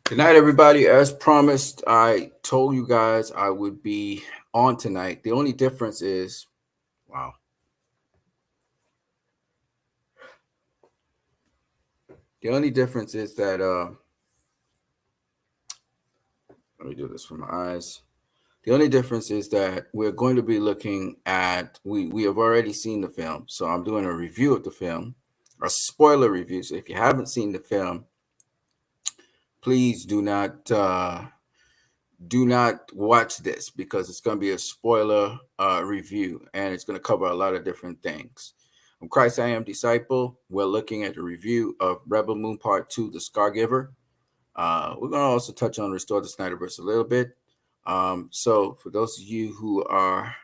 Good night, everybody. As promised, I told you guys I would be on tonight. The only difference is, wow. The only difference is that let me do this for my eyes. The only difference is that we're going to be looking at we have already seen the film, so I'm doing a review of the film, a spoiler review. So if you haven't seen the film, please do not watch this because it's going to be a spoiler review and it's going to cover a lot of different things. I'm Christ I Am Disciple. We're looking at the review of Rebel Moon Part 2, The Scargiver. We're going to also touch on Restore the Snyderverse a little bit. So for those of you who are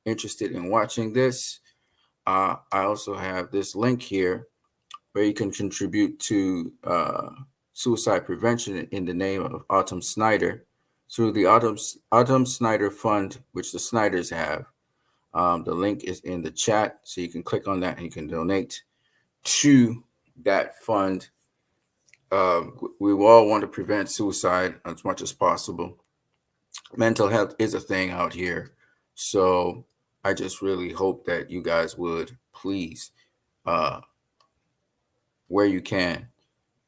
interested in watching this, I also have this link here where you can contribute to suicide prevention in the name of Autumn Snyder through the Autumn Snyder Fund, which the Snyders have. The link is in the chat, so you can click on that and you can donate to that fund. We all want to prevent suicide as much as possible. Mental health is a thing out here, so I just really hope that you guys would please, uh, where you can,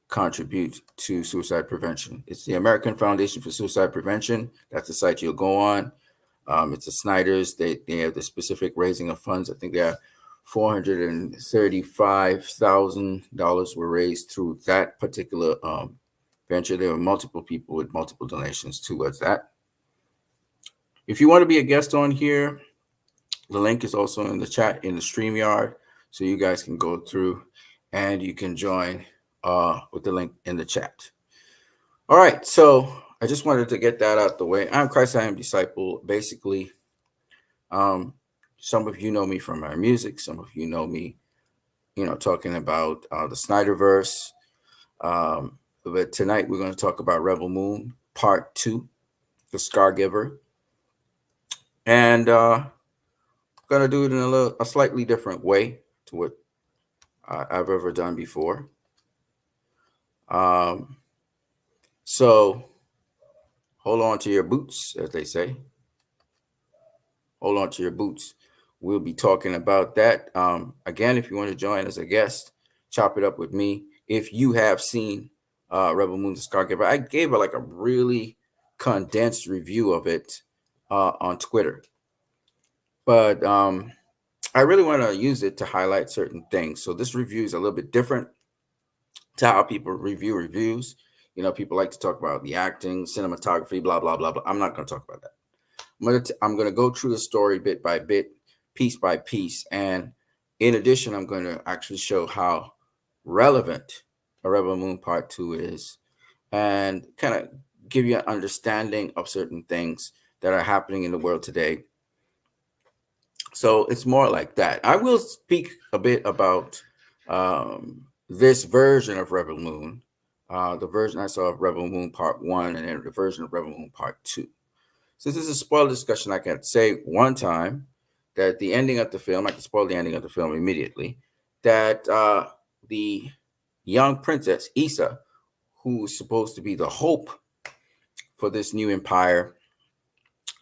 contribute to suicide prevention. It's the American Foundation for Suicide Prevention. That's the site you'll go on. It's the Snyders. They have the specific raising of funds. I think they have $435,000 were raised through that particular venture. There were multiple people with multiple donations towards that. If you want to be a guest on here, the link is also in the chat in the StreamYard, so you guys can go through and you can join with the link in the chat. All right, so I just wanted to get that out the way. I'm Christ I Am Disciple. Basically, some of you know me from my music. Some of you know me, talking about the Snyderverse. But tonight we're going to talk about Rebel Moon Part 2, The Scargiver. And we're going to do it in a slightly different way to what I've ever done before. So hold on to your boots, as they say. Hold on to your boots. We'll be talking about that. Again, if you want to join as a guest, chop it up with me. If you have seen Rebel Moon the Scargiver, I gave like a really condensed review of it on Twitter. But I really want to use it to highlight certain things. So this review is a little bit different to how people review reviews. People like to talk about the acting, cinematography, blah, blah, blah, blah. I'm not going to talk about that. I'm going to go through the story bit by bit, piece by piece. And in addition, I'm going to actually show how relevant a Rebel Moon Part 2 is and kind of give you an understanding of certain things that are happening in the world today. So it's more like that. I will speak a bit about this version of Rebel Moon, the version I saw of Rebel Moon Part 1 and then the version of Rebel Moon Part 2. Since this is a spoiler discussion, I can say one time that the ending of the film, I can spoil the ending of the film immediately, that the young princess, Issa, who is supposed to be the hope for this new empire,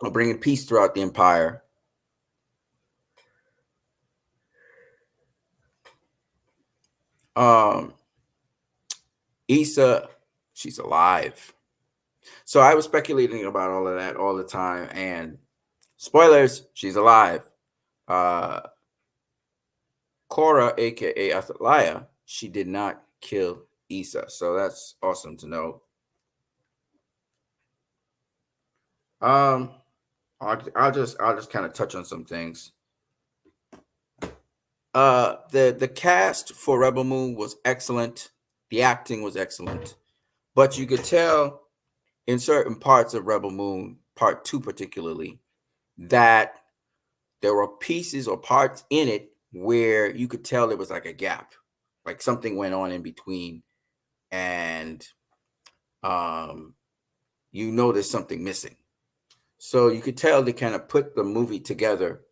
or bringing peace throughout the empire, Issa, she's alive. So I was speculating about all of that all the time, and spoilers, she's alive. Cora, aka Athaliah, she did not kill Issa, so that's awesome to know. I'll just kind of touch on some things. The cast for Rebel Moon was excellent. The acting was excellent, but you could tell in certain parts of Rebel Moon Part 2 particularly that there were pieces or parts in it where you could tell there was like a gap, like something went on in between, and there's something missing. So you could tell they kind of put the movie together,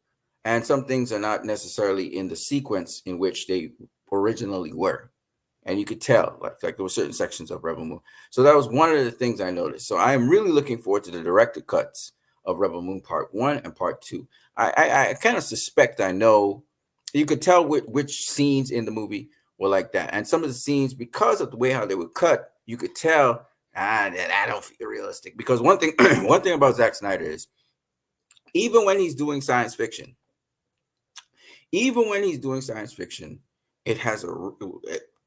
and some things are not necessarily in the sequence in which they originally were. and you could tell like there were certain sections of Rebel Moon. So that was one of the things I noticed. So I am really looking forward to the director cuts of Rebel Moon Part 1 and Part 2. I kind of suspect I know. You could tell which scenes in the movie were like that, and some of the scenes, because of the way how they were cut, you could tell that I don't feel realistic. Because one thing, one thing about Zack Snyder is, even when he's doing science fiction, even when he's doing science fiction, it has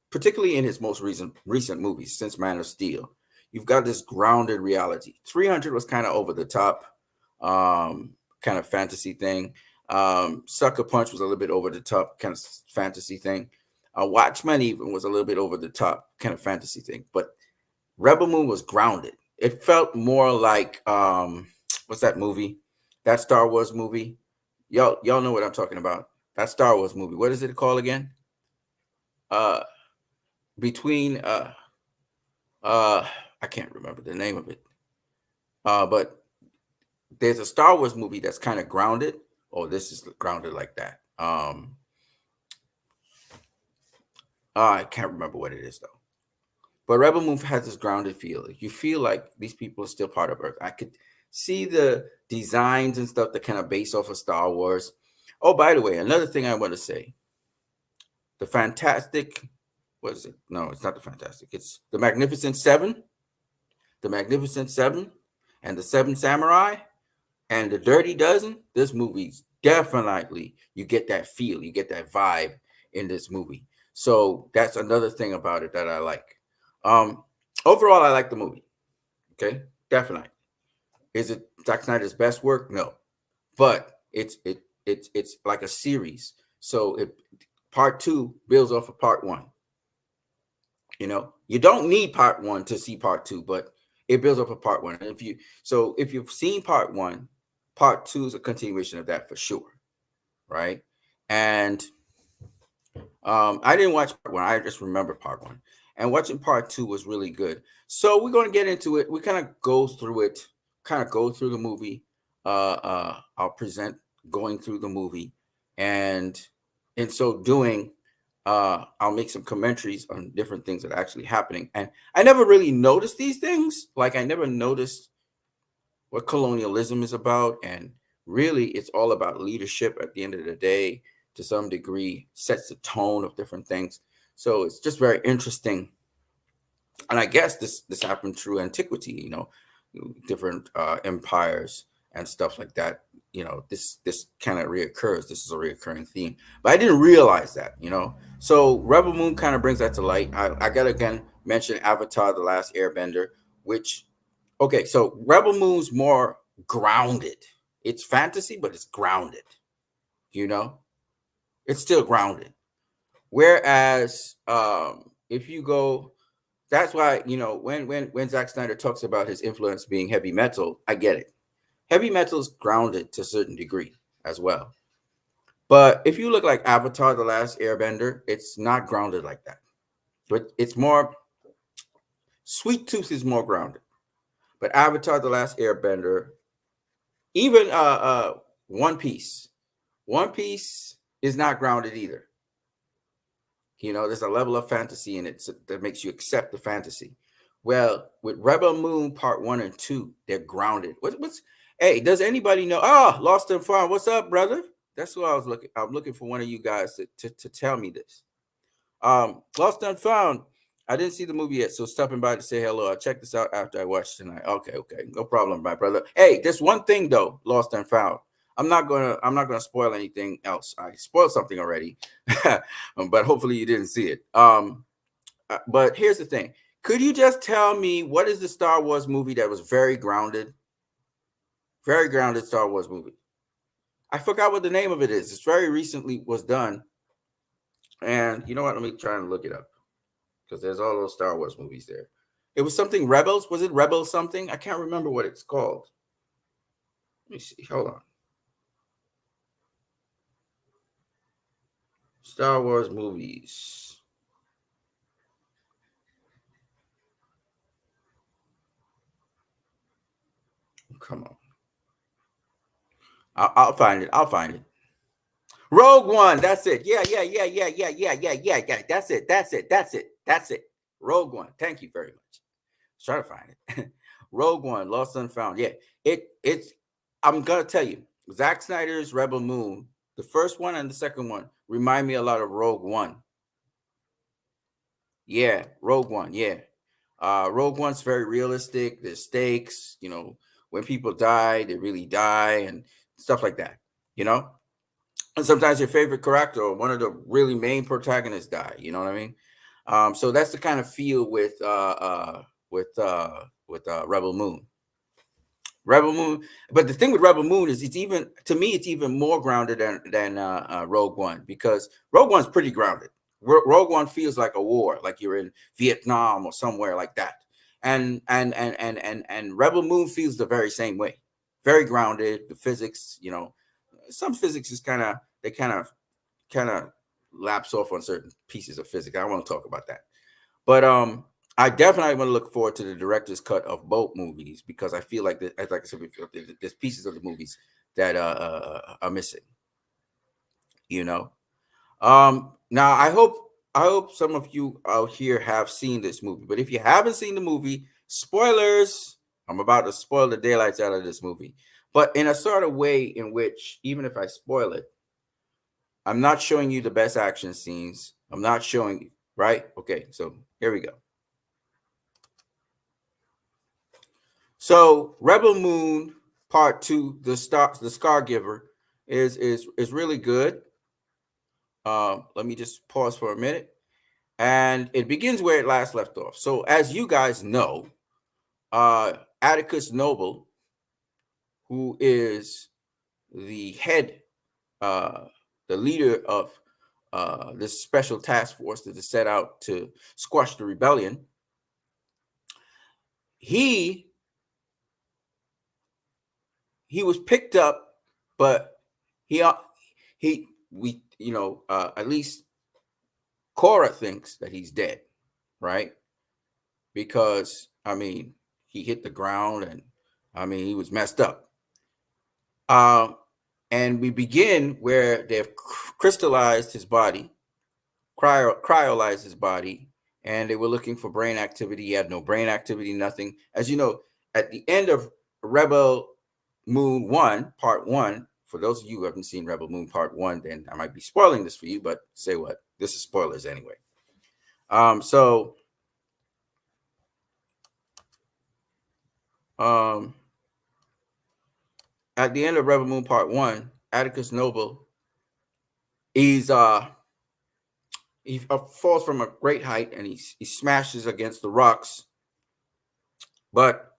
particularly in his most recent movies since Man of Steel, you've got this grounded reality. 300 was kind of over the top, kind of fantasy thing. Sucker Punch was a little bit over the top, kind of fantasy thing. Watchmen even was a little bit over the top, kind of fantasy thing. But Rebel Moon was grounded. It felt more like what's that movie? That Star Wars movie. Y'all know what I'm talking about. That Star Wars movie. What is it called again? Between I can't remember the name of it. But there's a Star Wars movie that's kind of grounded. Oh, this is grounded like that. I can't remember what it is though. But Rebel Moon has this grounded feel. You feel like these people are still part of Earth. I could see the designs and stuff that kind of base off of Star Wars. Oh, by the way, another thing I want to say. The Fantastic, what is it? No, it's not the Fantastic. It's the Magnificent Seven. The Magnificent Seven and the Seven Samurai and the Dirty Dozen. This movie's definitely, you get that feel, you get that vibe in this movie. So that's another thing about it that I like. Overall, I like the movie. Okay, definitely. Is it Zack Snyder's best work? No, but it's like a series. So part 2 builds off of part 1. You know, you don't need part 1 to see part 2, but it builds up a part 1. And if you've seen part 1, part 2 is a continuation of that for sure, right? And I didn't watch part 1. I just remember part 1. And watching part 2 was really good. So we're going to get into it. We kind of go through it, kind of go through the movie. I'll present going through the movie, and in so doing, I'll make some commentaries on different things that are actually happening. And I never really noticed these things. Like I never noticed what colonialism is about. And really, it's all about leadership at the end of the day, to some degree, sets the tone of different things. So it's just very interesting. And I guess this happened through antiquity, you know, different empires and stuff like that. You know, this kind of reoccurs. This is a reoccurring theme, but I didn't realize that, you know. So Rebel Moon kind of brings that to light. I gotta again mention Avatar: The Last Airbender, which, okay, so Rebel Moon's more grounded. It's fantasy, but it's grounded. You know, it's still grounded. Whereas if you go, that's why, you know, when Zack Snyder talks about his influence being heavy metal, I get it. Heavy metal is grounded to a certain degree as well. But if you look like Avatar: The Last Airbender, it's not grounded like that. But it's more, Sweet Tooth is more grounded. But Avatar: The Last Airbender, even One Piece is not grounded either. You know, there's a level of fantasy in it that makes you accept the fantasy. Well, with Rebel Moon Part 1 and 2, they're grounded. What's hey, does anybody know? Oh, Lost and Found. What's up, brother? That's who I was looking. I'm looking for one of you guys to tell me this. Lost and Found. I didn't see the movie yet, so stopping by to say hello. I'll check this out after I watch tonight. Okay, no problem, my brother. Hey, there's one thing though, Lost and Found. I'm not gonna spoil anything else. I spoiled something already, but hopefully you didn't see it. But here's the thing. Could you just tell me what is the Star Wars movie that was very grounded? Very grounded Star Wars movie. I forgot what the name of it is. It's very recently was done. And you know what? Let me try and look it up, because there's all those Star Wars movies there. It was something Rebels. Was it Rebels something? I can't remember what it's called. Let me see. Hold on. Star Wars movies. Come on. I'll find it. I'll find it. Rogue One. That's it. Yeah. That's it. That's it. Rogue One. Thank you very much. Try to find it. Rogue One, Lost and Found. Yeah, it's. I'm gonna tell you, Zack Snyder's Rebel Moon, the first one and the second one, remind me a lot of Rogue One. Yeah, Rogue One. Yeah, Rogue One's very realistic. There's stakes. When people die, they really die, and stuff like that. You know, and sometimes your favorite character or one of the really main protagonists die. You know what I mean? So that's the kind of feel with Rebel Moon. Rebel Moon, but the thing with Rebel Moon is it's even more grounded than Rogue One, because Rogue One's pretty grounded. Rogue One feels like a war, like you're in Vietnam or somewhere like that, and Rebel Moon feels the very same way, very grounded. The physics, some physics is kind of lapse off on certain pieces of physics. I don't want to talk about that. But I definitely want to look forward to the director's cut of both movies, because I feel like like I said before, there's pieces of the movies that are missing. Now I hope some of you out here have seen this movie. But if you haven't seen the movie, spoilers. I'm about to spoil the daylights out of this movie, but in a sort of way in which, even if I spoil it, I'm not showing you the best action scenes. I'm not showing you, right? Okay, so here we go. So Rebel Moon Part 2, the Scargiver, is really good. Let me just pause for a minute. And it begins where it last left off. So as you guys know, Atticus Noble, who is the head, the leader of this special task force that is set out to squash the rebellion, he was picked up, but at least Cora thinks that he's dead, right? Because he hit the ground, and he was messed up. And we begin where they've crystallized his body, cryolized his body, and they were looking for brain activity. He had no brain activity, nothing. As you know, at the end of Rebel Moon 1, Part 1, for those of you who haven't seen Rebel Moon Part 1, then I might be spoiling this for you, but say what? This is spoilers anyway. So at the end of Rebel Moon Part 1, Atticus Noble, he falls from a great height, and he smashes against the rocks. But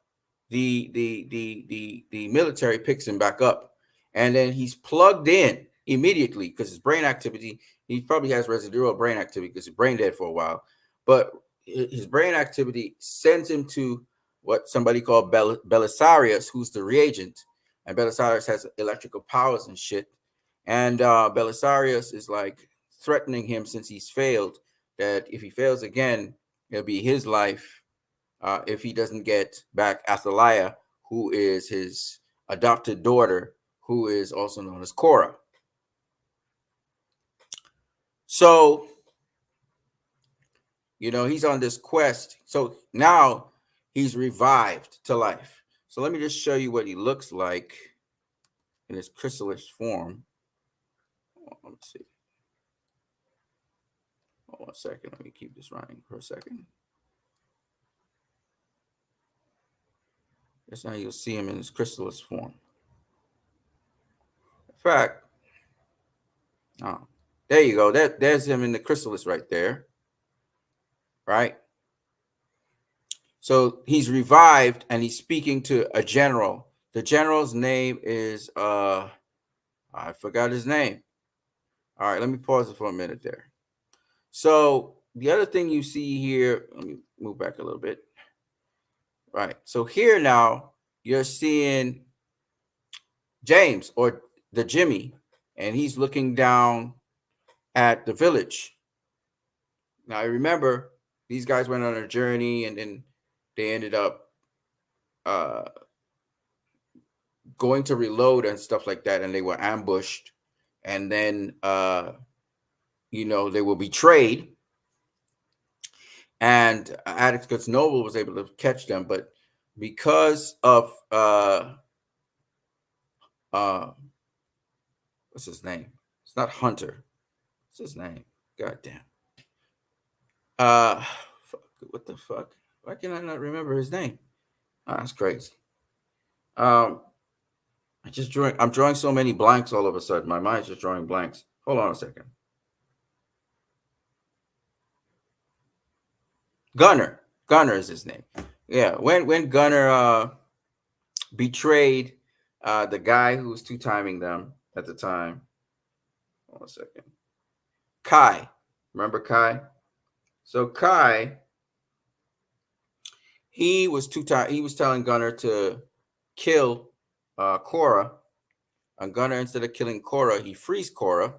the military picks him back up, and then he's plugged in immediately, because his brain activity, he probably has residual brain activity because he's brain dead for a while, but his brain activity sends him to what somebody called Belisarius, who's the reagent, and Belisarius has electrical powers and shit, and Belisarius is like threatening him, since he's failed, that if he fails again, it'll be his life if he doesn't get back Athaliah, who is his adopted daughter, who is also known as Cora. So, he's on this quest. So now he's revived to life. So let me just show you what he looks like in his chrysalis form. Let me see. Hold on 1 second. Let me keep this running for a second. That's how you'll see him in his chrysalis form. In fact, there you go. There's him in the chrysalis right there. Right? So he's revived, and he's speaking to a general. The general's name is I forgot his name. All right, let me pause it for a minute there. So the other thing you see here, let me move back a little bit. Right. So here now you're seeing James, or the Jimmy, and he's looking down at the village. Now I remember these guys went on a journey, and then they ended up going to reload and stuff like that, and they were ambushed, and then they were betrayed. and Atticus Noble was able to catch them, but because of uh, what's his name? It's not Hunter. What's his name? God damn. Uh, what the fuck? Why can I not remember his name? Oh, that's crazy. Um, I'm drawing so many blanks all of a sudden. My mind's just drawing blanks. Hold on a second. Gunner. Gunner is his name. Yeah. When Gunner betrayed the guy who was two timing them at the time. Hold on a second. Kai. Remember Kai? So Kai, he was he was telling Gunner to kill Cora. And Gunner, instead of killing Cora, he frees Cora.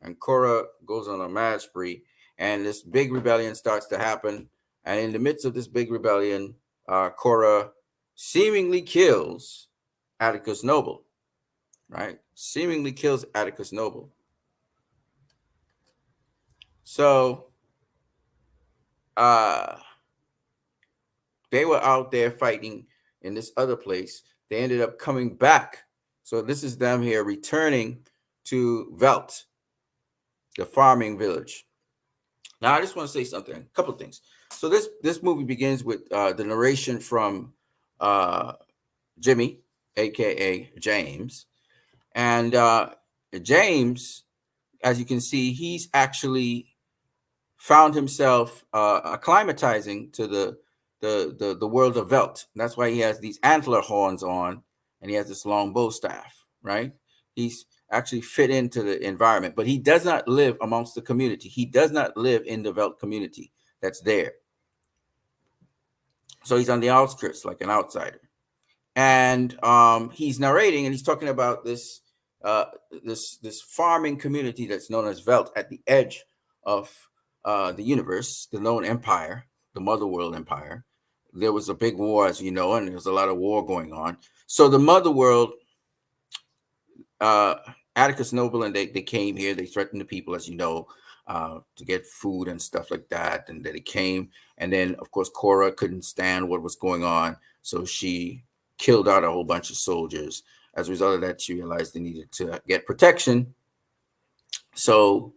And Cora goes on a mad spree. And this big rebellion starts to happen. And in the midst of this big rebellion, Cora seemingly kills Atticus Noble, right? Seemingly kills Atticus Noble. So they were out there fighting in this other place. They ended up coming back. So this is them here returning to Velt, the farming village. Now, I just want to say something, a couple of things. So this movie begins with the narration from Jimmy, aka James, and James, as you can see, he's actually found himself acclimatizing to the world of Velt. That's why he has these antler horns on, and he has this long bow staff. Right? He's actually fit into the environment, but he does not live amongst the community. He does not live in the Velt community that's there. So he's on the outskirts, like an outsider. And he's narrating, and he's talking about this this farming community that's known as Velt at the edge of the universe, the known empire, the Mother World Empire. There was a big war, as you know, and there was a lot of war going on. So the Mother World, Atticus Noble, and they came here. They threatened the people, as you know, to get food and stuff like that. And then they came, and then of course Cora couldn't stand what was going on, so she killed out a whole bunch of soldiers. As a result of that, she realized they needed to get protection. So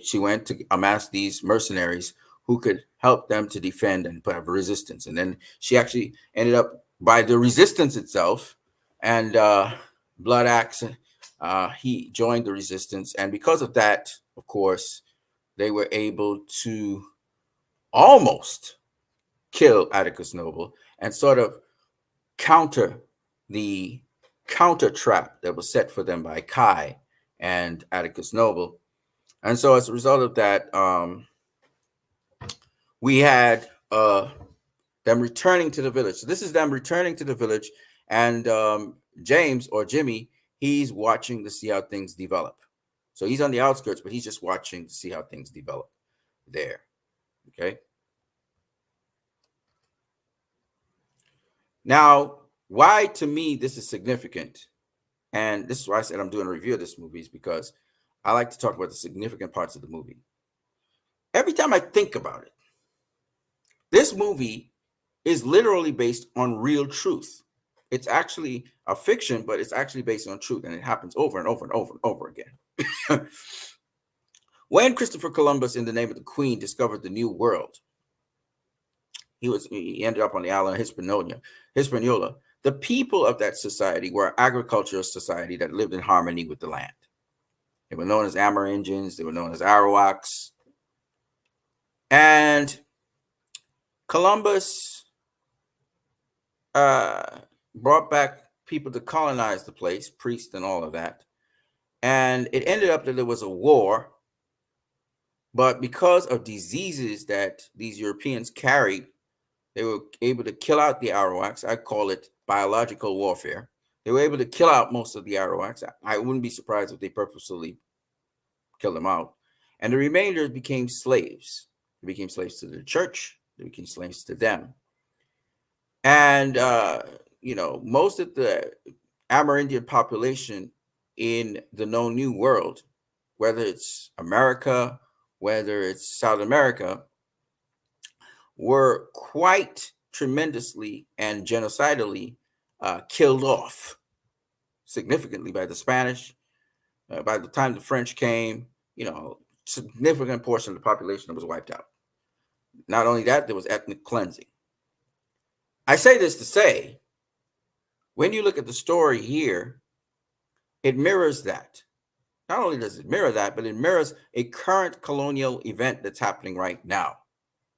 she went to amass these mercenaries who could help them to defend and put up resistance. And then she actually ended up by the resistance itself. And Blood Axe, he joined the resistance. And because of that, of course, they were able to almost kill Atticus Noble and sort of counter the counter trap that was set for them by Kai and Atticus Noble. And so as a result of that, we had them returning to the village. So this is them returning to the village, and James, or Jimmy, he's watching to see how things develop. So he's on the outskirts, but he's just watching to see how things develop there. Okay. Now, why to me this is significant, and this is why I said I'm doing a review of this movie, is because I like to talk about the significant parts of the movie. Every time I think about it, this movie is literally based on real truth. It's actually a fiction, but it's actually based on truth, and it happens over and over and over and over again. When Christopher Columbus, in the name of the Queen, discovered the New World, he ended up on the island of Hispaniola. The people of that society were an agricultural society that lived in harmony with the land. They were known as Amerindians. They were known as Arawaks. And Columbus brought back people to colonize the place, priests and all of that. And it ended up that there was a war. But because of diseases that these Europeans carried, they were able to kill out the Arawaks. I call it biological warfare. They were able to kill out most of the Arawaks. I wouldn't be surprised if they purposely killed them out. And the remainder became slaves. They became slaves to the church. They became slaves to them. And, most of the Amerindian population in the known New World, whether it's America, whether it's South America, were quite tremendously and genocidally killed off significantly by the Spanish. By the time the French came, significant portion of the population was wiped out. Not only that, there was ethnic cleansing. I say this to say, when you look at the story here, it mirrors that. Not only does it mirror that, but it mirrors a current colonial event that's happening right now,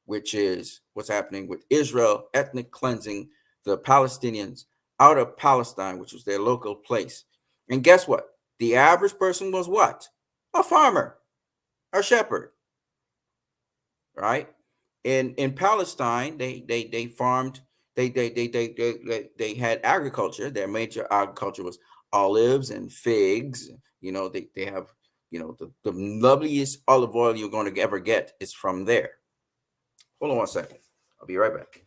which is what's happening with Israel, ethnic cleansing the Palestinians out of Palestine, which was their local place. And guess what? The average person was what? A farmer, a shepherd, right? In Palestine, they farmed, they had agriculture. Their major agriculture was olives and figs. They have, the loveliest olive oil you're going to ever get is from there. Hold on one second. I'll be right back.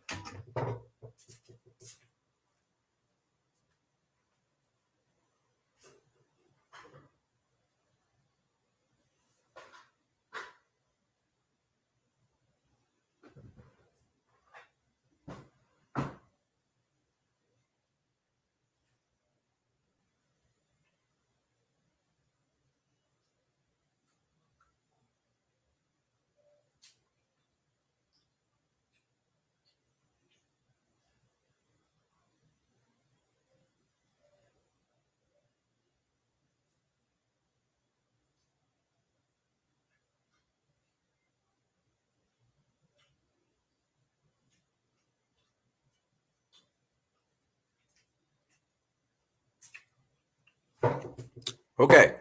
Okay.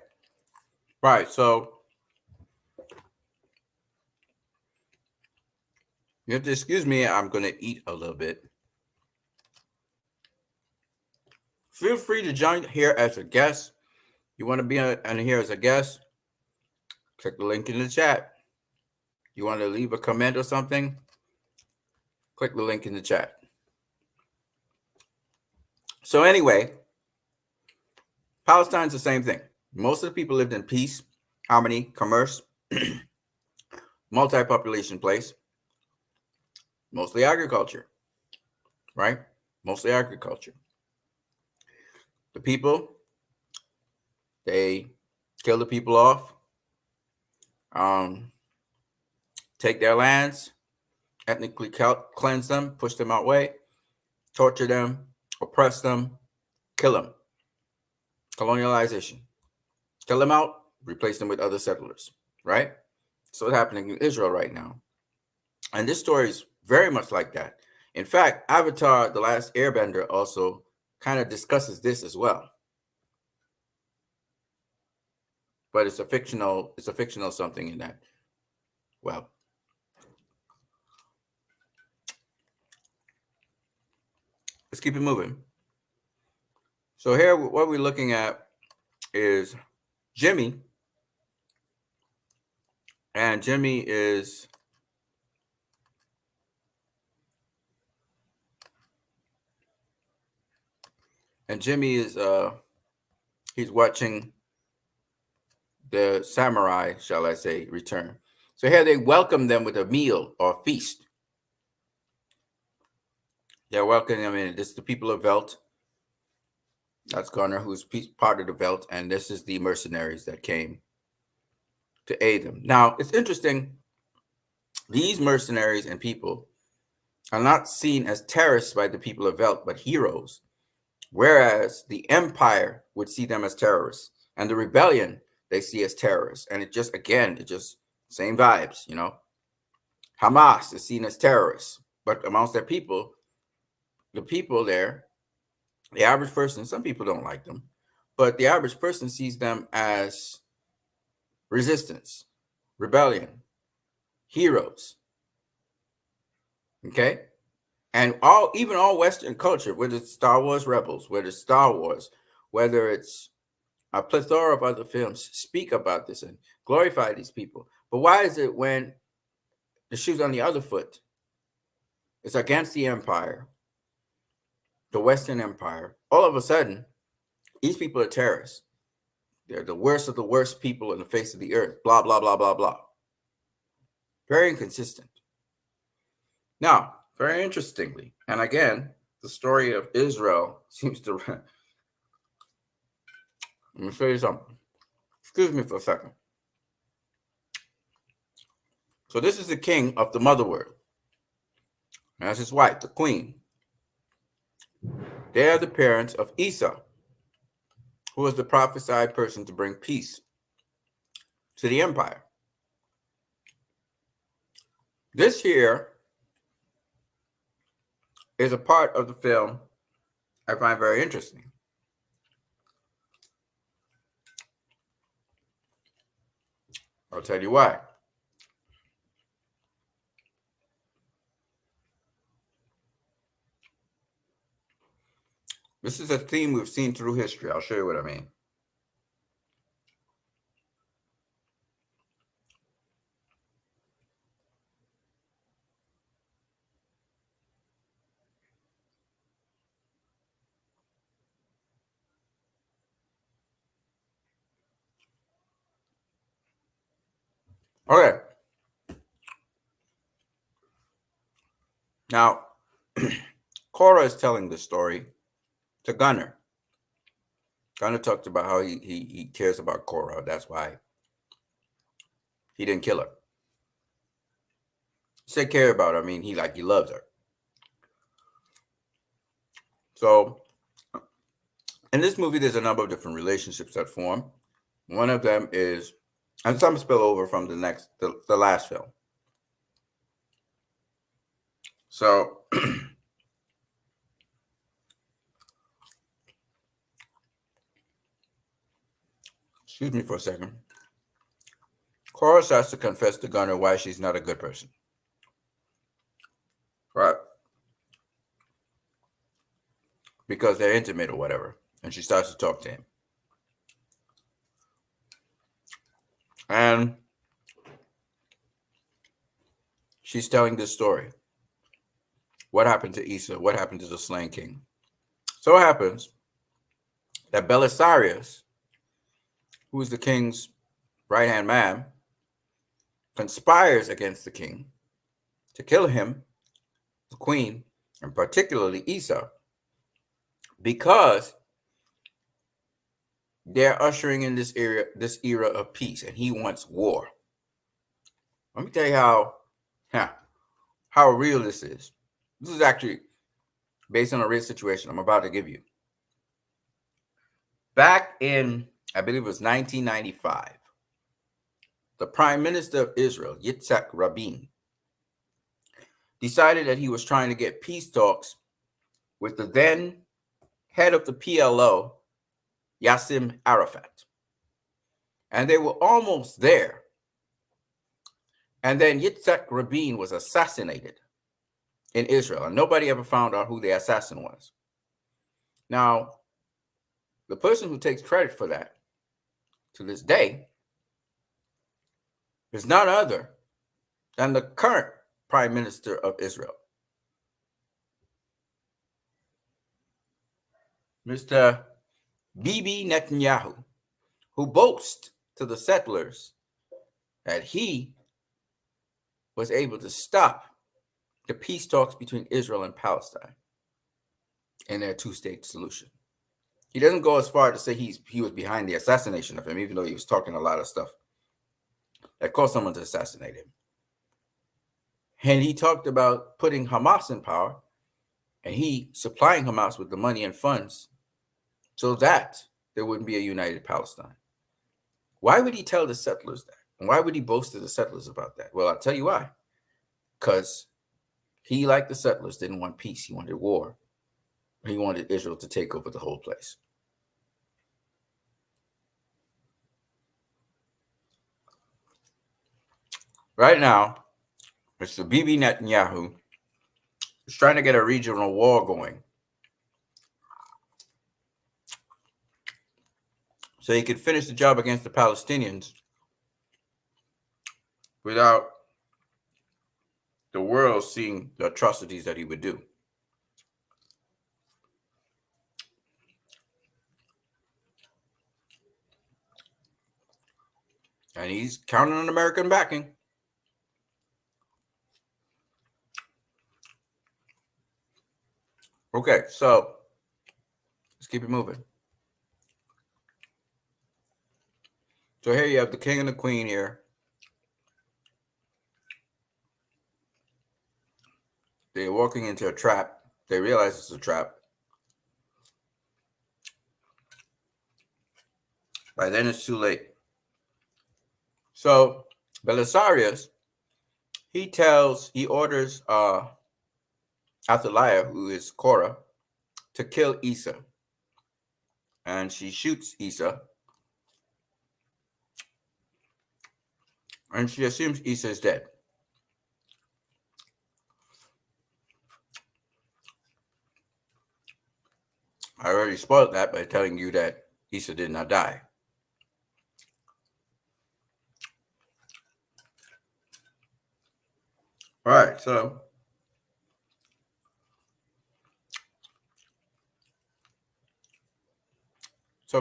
Right. So you have to excuse me. I'm going to eat a little bit. Feel free to join here as a guest. You want to be on here as a guest? Click the link in the chat. You want to leave a comment or something? Click the link in the chat. So anyway, Palestine's the same thing. Most of the people lived in peace, harmony, commerce, multi-population place, mostly agriculture, right? Mostly agriculture. The people, they kill the people off, take their lands, ethnically cleanse them, push them out way, torture them, oppress them, kill them. Colonialization. Kill them out, replace them with other settlers, right? So what's happening in Israel right now. And this story is very much like that. In fact, Avatar, The Last Airbender also kind of discusses this as well. But it's a fictional something in that. Well, let's keep it moving. So here, what we're looking at is Jimmy. And Jimmy is he's watching the samurai, shall I say, return. So here they welcome them with a meal or feast. They're welcoming them in. This is the people of Velt. That's Gunner, who's part of the Velt, and this is the mercenaries that came to aid them. Now, it's interesting. These mercenaries and people are not seen as terrorists by the people of Velt, but heroes. Whereas the Empire would see them as terrorists, and the rebellion they see as terrorists. And it just same vibes, Hamas is seen as terrorists, but amongst their people, the people there, the average person, some people don't like them, but the average person sees them as resistance, rebellion, heroes. Okay? And even all Western culture, whether it's Star Wars Rebels, whether it's Star Wars, whether it's a plethora of other films, speak about this and glorify these people. But why is it when the shoe's on the other foot, it's against the Empire, the Western Empire, all of a sudden, these people are terrorists. They're the worst of the worst people on the face of the earth, blah, blah, blah, blah, blah. Very inconsistent. Now, very interestingly, and again, the story of Israel seems to. Let me show you something. Excuse me for a second. So this is the king of the mother world. That's his wife, the queen. They are the parents of Esau, who was the prophesied person to bring peace to the empire. This here is a part of the film I find very interesting. I'll tell you why. This is a theme we've seen through history. I'll show you what I mean. Okay. Now, Cora is telling the story to Gunner. Gunner talked about how he cares about Cora. That's why he didn't kill her. He said care about her. I mean, he loves her. So in this movie, there's a number of different relationships that form. One of them is, and some spill over from the last film. So excuse me for a second. Cora starts to confess to Gunner why she's not a good person. Right? Because they're intimate or whatever. And she starts to talk to him. And she's telling this story. What happened to Esau? What happened to the slain king? So it happens that Belisarius, who is the king's right-hand man, conspires against the king to kill him, the queen, and particularly Esau, because they're ushering in this era of peace, and he wants war. Let me tell you how real this is. This is actually based on a real situation I'm about to give you. Back in, I believe it was 1995, the Prime Minister of Israel, Yitzhak Rabin, decided that he was trying to get peace talks with the then head of the PLO, Yasser Arafat. And they were almost there. And then Yitzhak Rabin was assassinated in Israel, and nobody ever found out who the assassin was. Now, the person who takes credit for that to this day is none other than the current Prime Minister of Israel, Mr. Bibi Netanyahu, who boasts to the settlers that he was able to stop the peace talks between Israel and Palestine in their two-state solution. He doesn't go as far to say he was behind the assassination of him, even though he was talking a lot of stuff that caused someone to assassinate him. And he talked about putting Hamas in power, and he supplying Hamas with the money and funds so that there wouldn't be a united Palestine. Why would he tell the settlers that? And why would he boast to the settlers about that? Well, I'll tell you why. Because he, like the settlers, didn't want peace. He wanted war. He wanted Israel to take over the whole place. Right now, Mr. Bibi Netanyahu is trying to get a regional war going so he could finish the job against the Palestinians without the world seeing the atrocities that he would do. And he's counting on American backing. Okay, so let's keep it moving. So here you have the king and the queen here. They're walking into a trap. They realize it's a trap. By then it's too late. So Belisarius, he orders Athaliah, who is Cora, to kill Issa. And she shoots Issa. And she assumes Issa is dead. I already spoiled that by telling you that Issa did not die. All right, so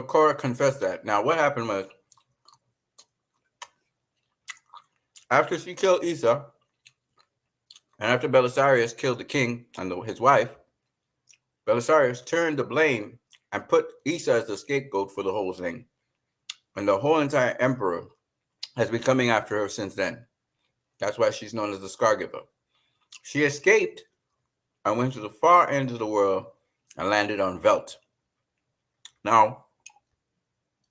Cora confessed that. Now, what happened was, after she killed Issa, and after Belisarius killed the king and his wife, Belisarius turned the blame and put Issa as the scapegoat for the whole thing. And the whole entire emperor has been coming after her since then. That's why she's known as the Scargiver. She escaped and went to the far end of the world and landed on Velt. Now,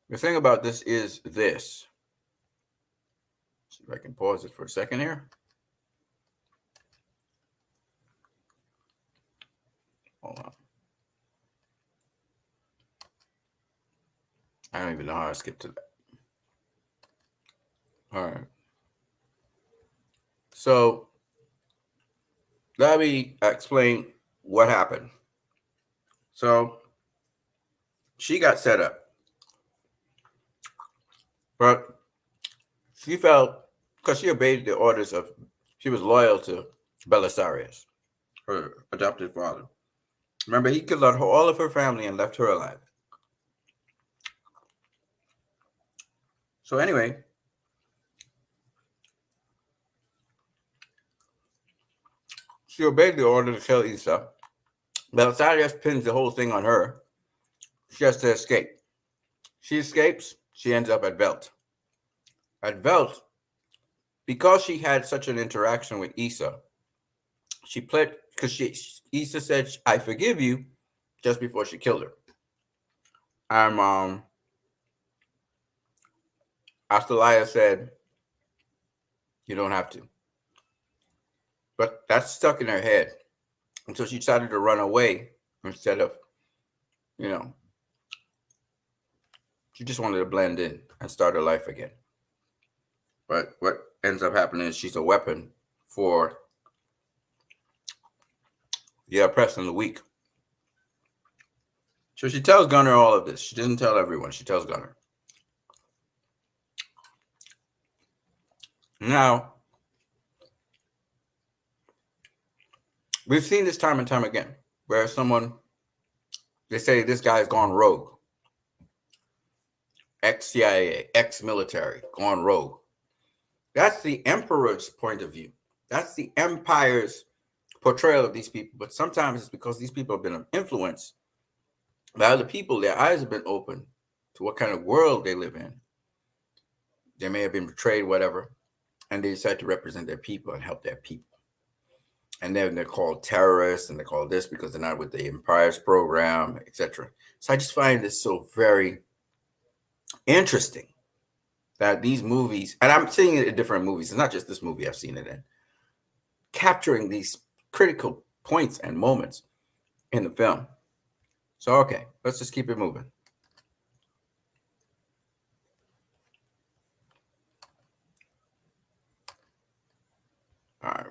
the thing about this is this. See if I can pause it for a second here. Hold on. I don't even know how I skipped to that. All right. So let me explain what happened. So she got set up, but she felt, because she obeyed the orders of, she was loyal to Belisarius, her adopted father. Remember, he killed out all of her family and left her alive. So anyway, she obeyed the order to kill Issa. Belisarius pins the whole thing on her. She has to escape. She escapes. She ends up at Velt. At Velt, because she had such an interaction with Issa, she pled, because Issa said, "I forgive you," just before she killed her. Athaliah said, "You don't have to." But that's stuck in her head until she decided to run away instead of, she just wanted to blend in and start her life again. But what ends up happening is she's a weapon for the oppressed and the weak. So she tells Gunnar all of this. She doesn't tell everyone. She tells Gunnar. Now, we've seen this time and time again, where they say this guy's gone rogue. Ex-CIA, ex-military, gone rogue. That's the emperor's point of view. That's the empire's portrayal of these people. But sometimes it's because these people have been influenced by other people. Their eyes have been opened to what kind of world they live in. They may have been betrayed, whatever, and they decide to represent their people and help their people. And then they're called terrorists, and they're called this because they're not with the empire's program, etc. So I just find this so very interesting that these movies, and I'm seeing it in different movies, it's not just this movie I've seen it in, capturing these critical points and moments in the film. So, okay, let's just keep it moving. All right.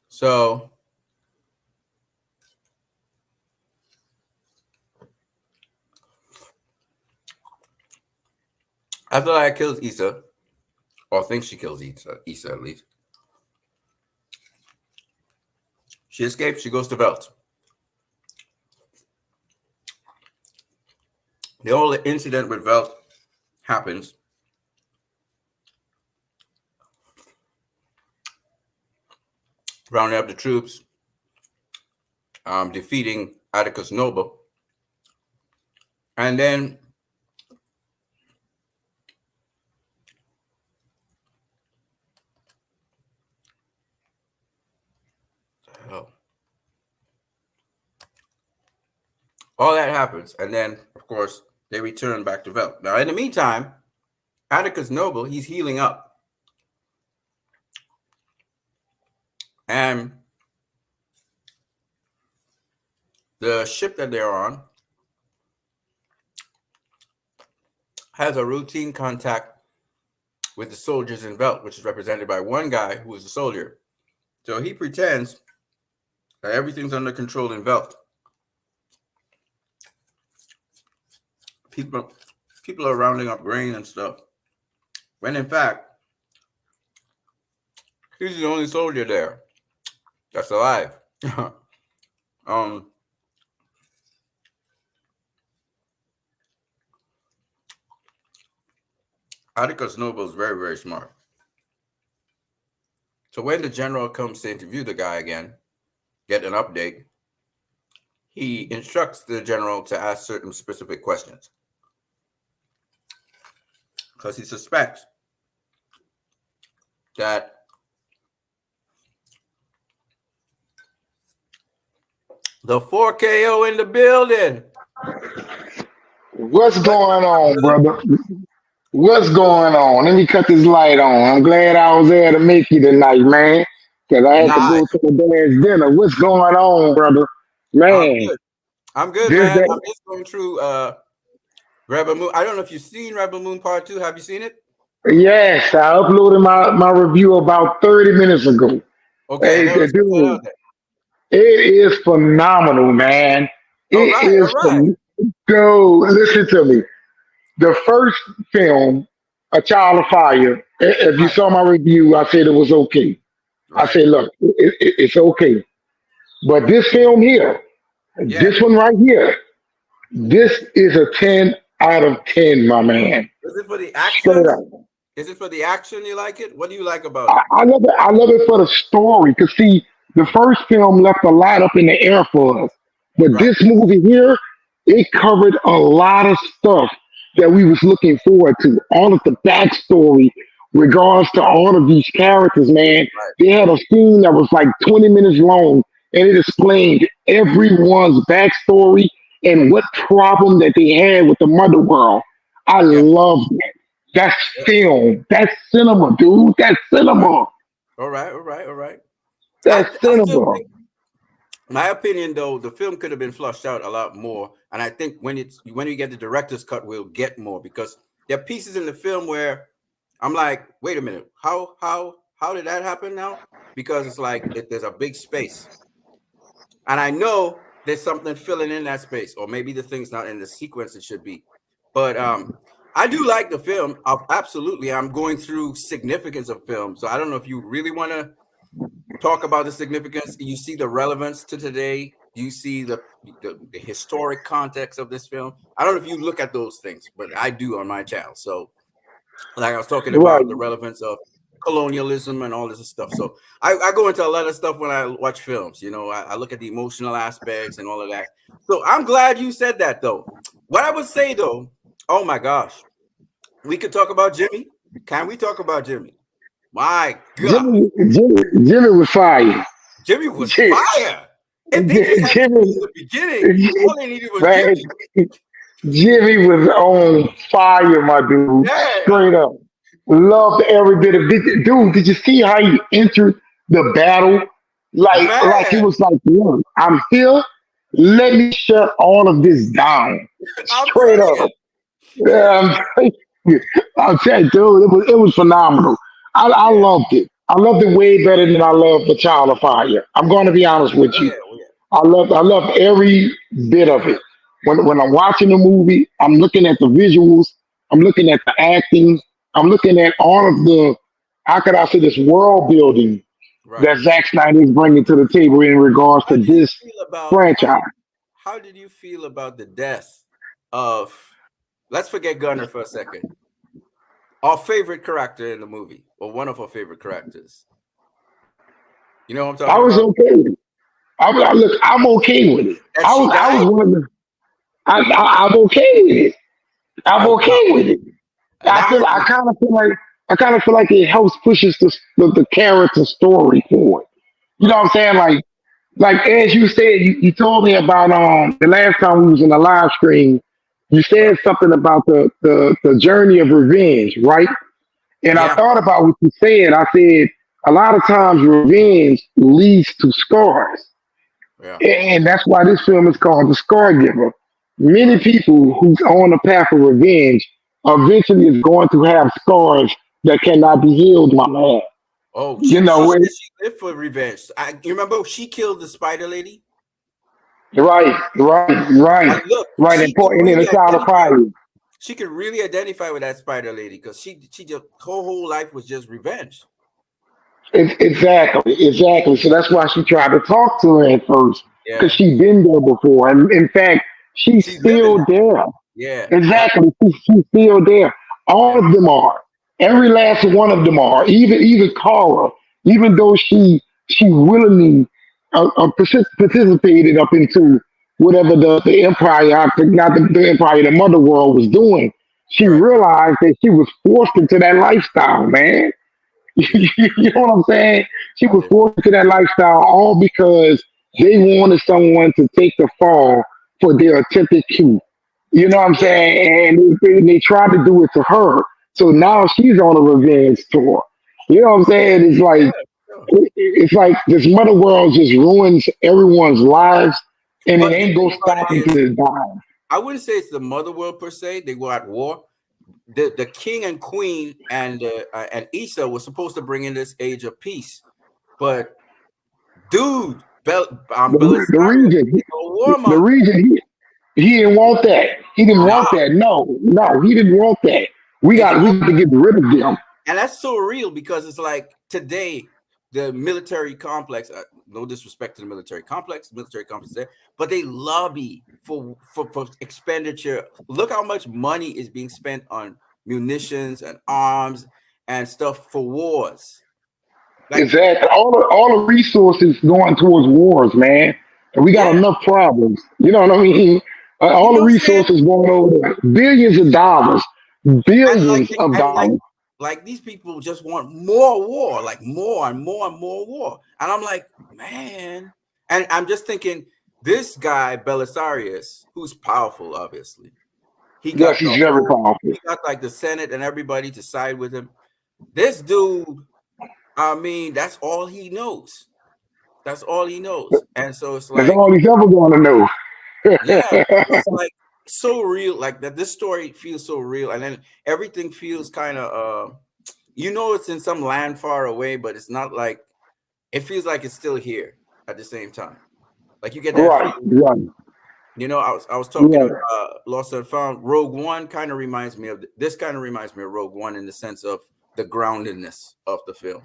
So, after Leia kills Issa, or thinks she kills Issa at least, she escapes. She goes to Velt. The whole incident with Velt happens. Rounding up the troops. defeating Atticus Noble. And then all that happens. And then, of course, they return back to Velt. Now, in the meantime, Atticus Noble, he's healing up. And the ship that they're on has a routine contact with the soldiers in Velt, which is represented by one guy who is a soldier. So he pretends that everything's under control in Velt. People are rounding up grain and stuff, when in fact, he's the only soldier there that's alive. Atticus Noble is very, very smart. So when the general comes to interview the guy again, get an update, he instructs the general to ask certain specific questions, because he suspects that the 4KO in the building. What's going on, brother? What's going on? Let me cut this light on. I'm glad I was there to make you tonight, man. Because I had to Nice. go to the dance dinner. What's going on, brother? I'm Man, good. I'm good, this man. that. I'm just going through RebelMoon. I don't know if you've seen RebelMoon Part 2. Have you seen it? Yes, I uploaded my review about 30 minutes ago. Okay, Hey, then let's put that dude, out there. it is phenomenal, man. All It right, all is right. phenomenal. Dude, listen to me. The first film, A Child of Fire, if you Right, saw my review, I said it was okay. I right. said, look, it's okay. But this film here, Yeah. this one right here, this is a 10 out of 10, my man. Is it for the Straight action? up. Is it for the action you like it? What do you like about I, it? I love it. I love it for the story. Cause see, the first film left a lot up in the air for us, but Right. this movie here, it covered a lot of stuff that we was looking forward to. All of the backstory, regards to all of these characters. Man, Right. they had a scene that was like 20 minutes long, and it explained everyone's backstory and what problem that they had with the mother world. I Yeah. love that. That's Yeah. film. That's cinema, dude. That's Right. cinema. All right. All right. All right. That's I still cinema. think, my opinion though, the film could have been flushed out a lot more. And I think when you get the director's cut, we'll get more, because there are pieces in the film where I'm like, wait a minute, how did that happen now? Because it's like there's a big space. And I know there's something filling in that space, or maybe the thing's not in the sequence it should be. But I do like the film. Absolutely. I'm going through significance of film. So I don't know if you really want to talk about the significance. You see the relevance to today. You see the historic context of this film. I don't know if you look at those things, but I do on my channel. So like I was talking Right. about the relevance of colonialism and all this stuff. So I go into a lot of stuff when I watch films. I look at the emotional aspects and all of that. So I'm glad you said that, though. What I would say, though, oh my gosh, we could talk about Jimmy. Can we talk about Jimmy? My God, Jimmy was fire. Jimmy was Jimmy, fire. If they just had Jimmy in the beginning, all they needed was man, Jimmy. Jimmy was on fire, my dude. Yeah, Straight up. Loved every bit of it. Dude, did you see how he entered the battle? Like it man, was like, look, I'm here. Let me shut all of this down. I'm Straight telling up. you. Yeah, I'm telling you, dude, it was phenomenal. I Yeah, loved it. I loved it way better than I loved The Child of Fire. I'm going to be honest with oh you. yeah, oh yeah. I loved every bit of it. When I'm watching the movie, I'm looking at the visuals, I'm looking at the acting, I'm looking at all of the, how could I say, this world building Right. that Zack Snyder is bringing to the table in regards How to do you this feel about franchise. how did you feel about the death of, let's forget Gunner for a second, our favorite character in the movie, or one of our favorite characters? You know what I'm I talking was about? okay with it. Look, I'm okay with it. That she I was died? one of the. I'm okay with it. I'm I okay with it. that I kind of feel like it helps pushes the character story forward. You know right. what I'm saying? Like as you said, you told me about the last time we was in the live stream. You Right. said something about the journey of revenge, right? And I Yeah. thought about what you said. I said a lot of times revenge leads to scars. Yeah. And that's why this film is called The Scargiver. Many Right. people who's on the path of revenge eventually is going to have scars that cannot be healed, my man. Oh, You she know, said she lived for revenge. You remember she killed the spider lady? right. And look, Right, she could important in really a child of identify. fire. She could really identify with that spider lady because she just her whole life was just revenge. Exactly. So that's why she tried to talk to her at first, because Yeah. she'd been there before. And in fact, she's She's living still that. there. Yeah. Yep. Exactly. She's still there. All Yeah. of them are. Every last one of them are. Even Carla, even though she willingly participated up into whatever the empire, not the empire, the mother world was doing, she Right. realized that she was forced into that lifestyle, man. Yeah. You know what I'm saying? She was Yeah. forced into that lifestyle all because they wanted someone to take the fall for their attempted coup. You know what I'm Yeah. saying? And they tried to do it to her. So now she's on a revenge tour. You know what I'm saying? Yeah. Sure. It's like this mother world just ruins everyone's lives, and it But the ain't thing gonna about stop it is, until it dies. I wouldn't say it's the mother world per se. They were at war. The king and queen and Issa was supposed to bring in this age of peace, but dude, The Belisarius region, is a the warmonger. region, he didn't want that. He didn't No, want that. No, he didn't want that. We got to exactly. get rid of them. And that's so real because it's like today, the military complex, no disrespect to the military complex there, but they lobby for expenditure. Look how much money is being spent on munitions and arms and stuff for wars. Like, Exactly. All the resources going towards wars, man. And we got yeah, enough problems. You know what I mean? you All know the what I'm saying? resources going over there. Billions of dollars. And Billions of and dollars. like these people just want more war, like more and more and more war. And I'm like, man. And I'm just thinking, this guy Belisarius, who's powerful, obviously, Yes, he's very powerful. he got like the Senate and everybody to side with him. This dude, I mean, that's all he knows. That's all he knows. And so it's That's like, all he's ever going to know. yeah, it's like so real, like that this story feels so real, and then everything feels kind of it's in some land far away, but it's not like it feels like it's still here at the same time. Like you get that Right, feeling. right. I was talking to Yeah. Lost and Found. Rogue One kind of reminds me of this. Kind of reminds me of Rogue One in the sense of the groundedness of the film.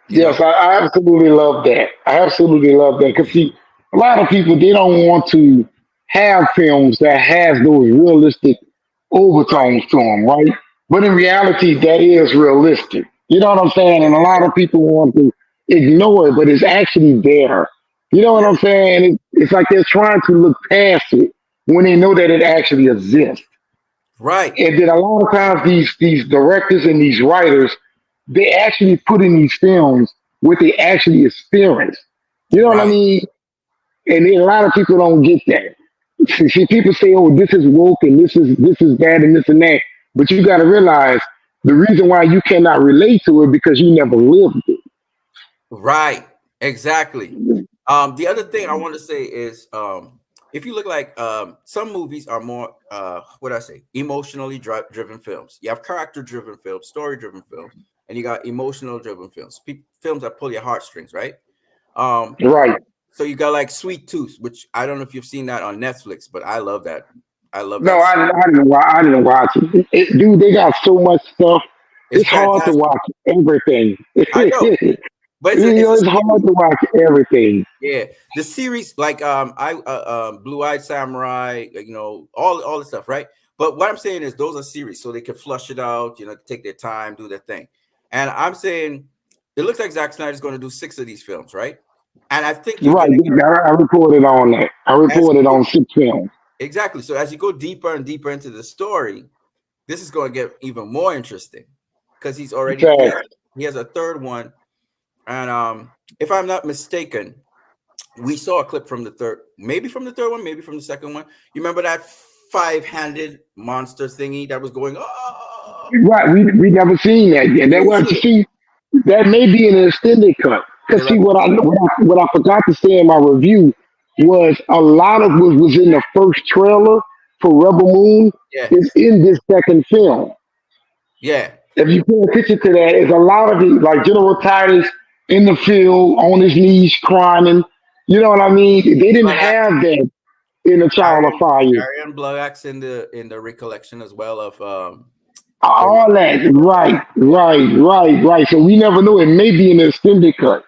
You Yes, know, I absolutely love that. I absolutely love that. Because see, a lot of people they don't want to have films that has those realistic right? overtones to them, right? But in reality, that is realistic. You know what I'm saying? And a lot of people want to ignore it, but it's actually there. You know what Yeah, I'm saying? It's like they're trying to look past it when they know that it actually exists. right, And then a lot of times these directors and these writers they actually put in these films what they actually experience. You know what I right. mean? And then a lot of people don't get that. See, people say, "Oh, this is woke and this is bad and this and that," but you got to realize the reason why you cannot relate to it because you never lived it. Right, exactly. The other thing I want to say is, if you look like some movies are more, what do I say, emotionally driven films. You have character driven films, story driven films, and you got emotional driven films, films that pull your heartstrings, right? Um, Right? so you got like Sweet Tooth, which I don't know if you've seen that on Netflix, but I love that. I love No, that I, series. I didn't. I didn't watch it. Dude, they got so much stuff. It's It's hard to fantastic. watch everything. I know, but it's a It's hard series. to watch everything. Yeah, the series like Blue Eyed Samurai, all the stuff, right? But what I'm saying is those are series, so they can flush it out, take their time, do their thing. And I'm saying it looks like Zack Snyder's going to do 6 of these films, right? And I think you're Right. gonna get I reported on that. I as you reported go on six film. exactly. So as you go deeper and deeper into the story, this is going to get even more interesting because Fact. he has a third one, and if I'm not mistaken, we saw a clip from the third, maybe from the third one, maybe from the second one. You remember that five-handed monster thingy that was going? Oh, Right. We never seen that yet. you That didn't was see to it. see that may be an extended cut. Cause You're see right. what I forgot to say in my review was a lot of what was in the first trailer for Rebel Moon Yeah, is in this second film. yeah. If you pay attention to that, it's a lot of it, like General Titus in the field on his knees crying. You know what I mean? They didn't Blood axe, have that in the Child of Fire. Blood axe in the recollection as well of the All that, right, yeah. right. So we never know. It may be an extended cut.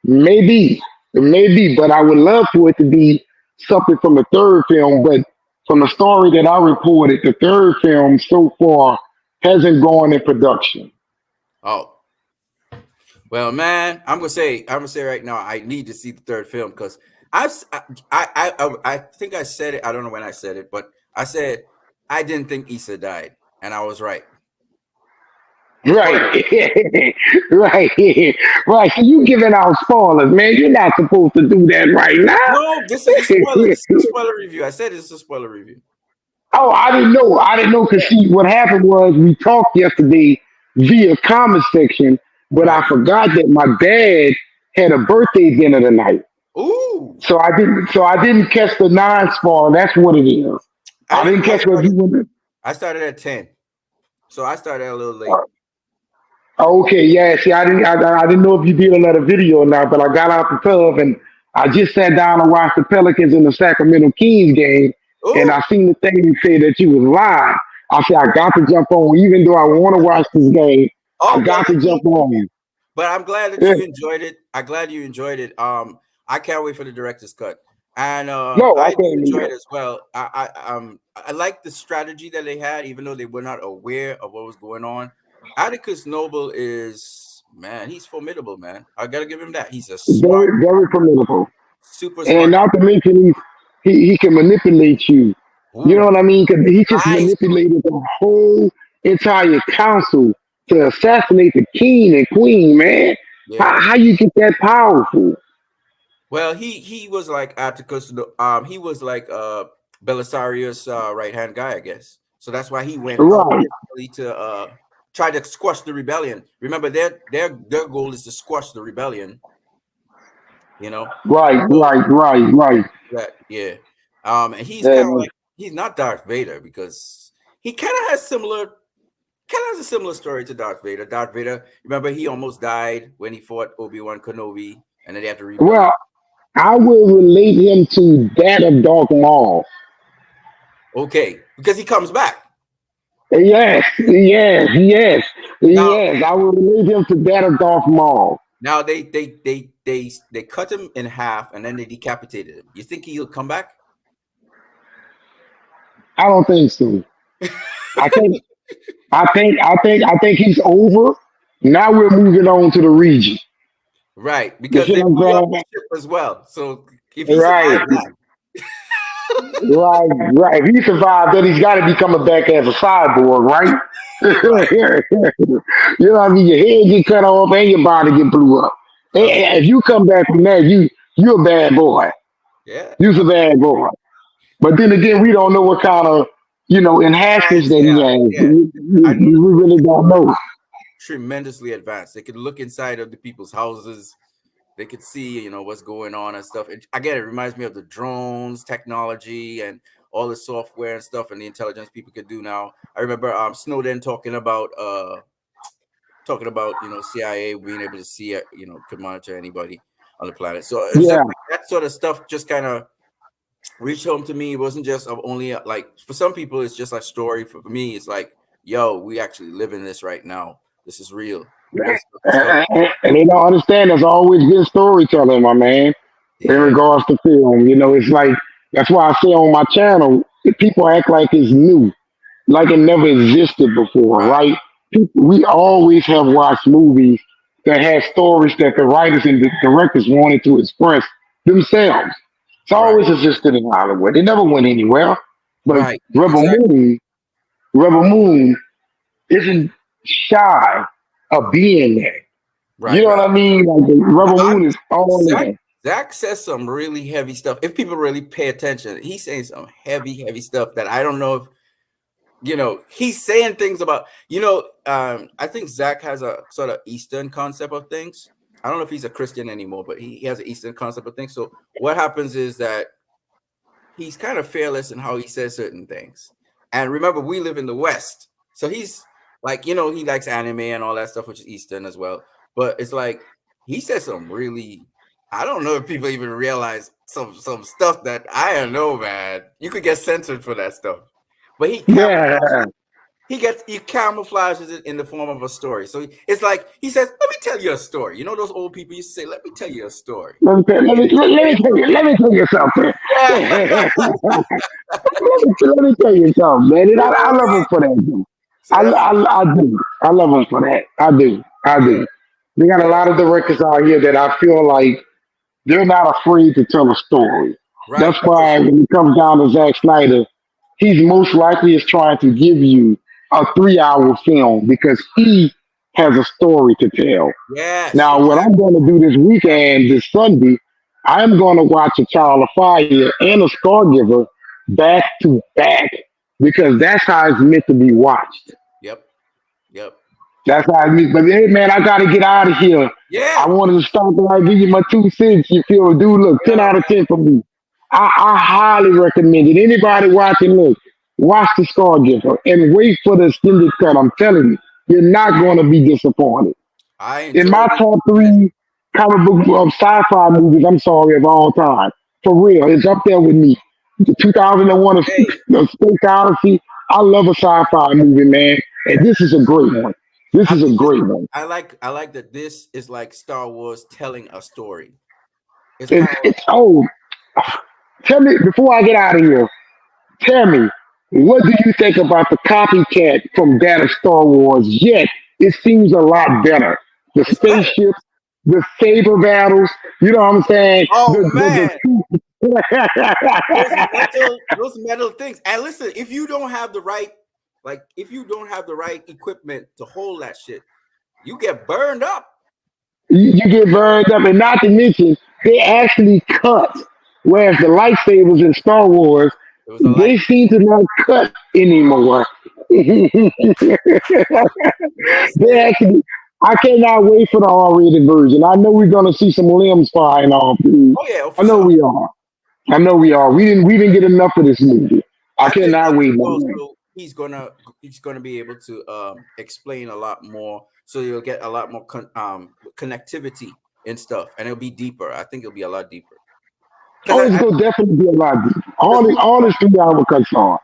Maybe, maybe, but I would love for it to be something from the third film. But from the story that I reported, the third film so far hasn't gone in production. Oh, well, man, I'm gonna say right now, I need to see the third film because I've s- I think I said it. I don't know when I said it, but I said I didn't think Issa died, and I was right. Spoiler. Right, right, right. So you giving out spoilers, man. You're not supposed to do that right now. No, this is a spoiler. This is a spoiler review. I said it's a spoiler review. Oh, I didn't know. I didn't know because Yeah. see, what happened was we talked yesterday via comment section, but Right. I forgot that my dad had a birthday dinner tonight. Ooh. So I didn't catch the nine spoiler. That's what it is. I I didn't. didn't catch what you were. I started at 10, so I started a little late. Okay, yeah. See, I didn't know if you did another video or not, but I got out the tub and I just sat down and watched the Pelicans in the Sacramento Kings game, and Ooh. I seen the thing say that you was live. I said I got to jump on, even though I want to watch this game. I Oh well, got to jump on. but I'm glad that Yeah. you enjoyed it. I'm glad you enjoyed it. I can't wait for the director's cut, and No, I I do can't enjoy either. it as well. I like the strategy that they had, even though they were not aware of what was going on. Atticus Noble is man, he's formidable, man. I gotta give him that. He's a smart, Very, very formidable. super And smart. not to mention he can manipulate you. You know Ooh, what I mean? Because he just lies to it. manipulated the whole entire council to assassinate the king and queen. Man, Yeah. how you get that powerful? Well, he was like Atticus. He was like Belisarius' right hand guy, I guess. So that's why he went out Right, personally to try to squash the rebellion. Remember, their goal is to squash the rebellion. You know, right, so right, right, right. that yeah. And he's kind of And like he's not Darth Vader because he kind of has a similar story to Darth Vader. Darth Vader, remember, he almost died when he fought Obi-Wan Kenobi, and then they had to rebuild him. well, I will relate him to that of Darth Maul. Okay, because he comes back. Yes, yes, yes, Now, yes. I will relate him to that of Darth Maul. now they cut him in half and then they decapitated him. You think he'll come back? I don't think so. I think I think he's over. Now we're moving on to the region. Right, You because see they what I'm blew up the saying? ship as well. So if he Right, survived that, right, right. If he survived, then he's got to be coming back as a cyborg, right? right, You know what I mean? Your head get cut off and your body get blew up. of If you come back from that, you're a bad boy. yeah, You're a bad boy. But then again, we don't know what kind of enhancements science, that he yeah, has. yeah. I know We really don't know. tremendously advanced. They could look inside of the people's houses. They could see, what's going on and stuff. Again, it reminds me of the drones technology and all the software and stuff and the intelligence people could do now. I remember Snowden talking about CIA being able to see could monitor anybody on the planet. So it's just Yeah. like that sort of stuff just kind of reached home to me. It wasn't just only like for some people it's just like story. For me, it's like, yo, we actually live in this right now. This is real stuff. And they don't understand there's always been storytelling, my man, in Yeah, regards to film. It's like that's why I say on my channel, people act like it's new, like it never existed before, right. right? We always have watched movies that had stories that the writers and the directors wanted to express themselves. It's Right. always existed in Hollywood. It never went anywhere. But Right. Rebel Exactly. Moon, Rebel Moon isn't shy of being there. You Right. know Right. what I mean? Like the No, Rebel Moon is all Zach in. Zach says some really heavy stuff. If people really pay attention, he's saying some heavy stuff that I don't know if he's saying things about, I think Zach has a sort of Eastern concept of things. I don't know if he's a Christian anymore, but he has an Eastern concept of things. So what happens is that he's kind of fearless in how he says certain things. And remember, we live in the West. So he's like, he likes anime and all that stuff, which is Eastern as well. But it's like he says some really, I don't know if people even realize some stuff that I don't know, man. You could get censored for that stuff. But Yeah. he camouflages it in the form of a story. So it's like he says, "Let me tell you a story." You know those old people used to say, "Let me tell you a story." Let me, let me tell you something. Yeah. Let me tell you something, man. And You know I what I love him mean? for that, dude. So that's I do. I love him for that. I do. I yeah, do. We got a yeah, lot of directors out here that I feel like they're not afraid to tell a story. right. That's why when it comes down to Zack Snyder, he's most likely is trying to give you a 3 hour film because he has a story to tell. Yes, Now, what I'm going to do this weekend, this Sunday, I'm going to watch A Child of Fire and A Scargiver back to back because that's how it's meant to be watched. yep, yep, That's how it's meant. But hey, man, I got to get out of here. I yeah. wanted to stop and I give you my 2 cents. You feel, dude? Look, Yeah, 10 out of man. 10 for me. I highly recommend it. Anybody watching, look, watch The Scargiver and wait for the extended cut. I'm telling you, you're not going to be disappointed. I In my enjoyed it. top three comic book of sci-fi movies, I'm sorry, of all time. For real, it's up there with me. The 2001 Hey, Space Odyssey. I love a sci-fi movie, man, and this is a great one. This I is a think this. great one. I like that. This is like Star Wars telling a story. It's kind of like It's old. Tell me before I get out of here. Tell me, what do you think about the copycat from that of Star Wars? Yet it seems a lot better. The it's better. spaceships, the saber battles. You know what I'm saying? Oh man, The those metal things. And listen, if you don't have the right, like if you don't have the right equipment to hold that shit, you get burned up. you get burned up, and not to mention they actually cut. Whereas the lightsabers in Star Wars, It was a light. they seem to not cut anymore. They You know what I'm saying? actually, I cannot wait for the R-rated version. I know we're gonna see some limbs flying off, dude. Oh yeah, I for know sure. we are. I know we are. We didn't get enough of this movie. I I think cannot wait, also man. he's gonna be able to explain a lot more, so you'll get a lot more connectivity and stuff, and it'll be deeper. I think it'll be a lot deeper because Oh, it's gonna definitely be a lot. because All this 3 hour cuts on.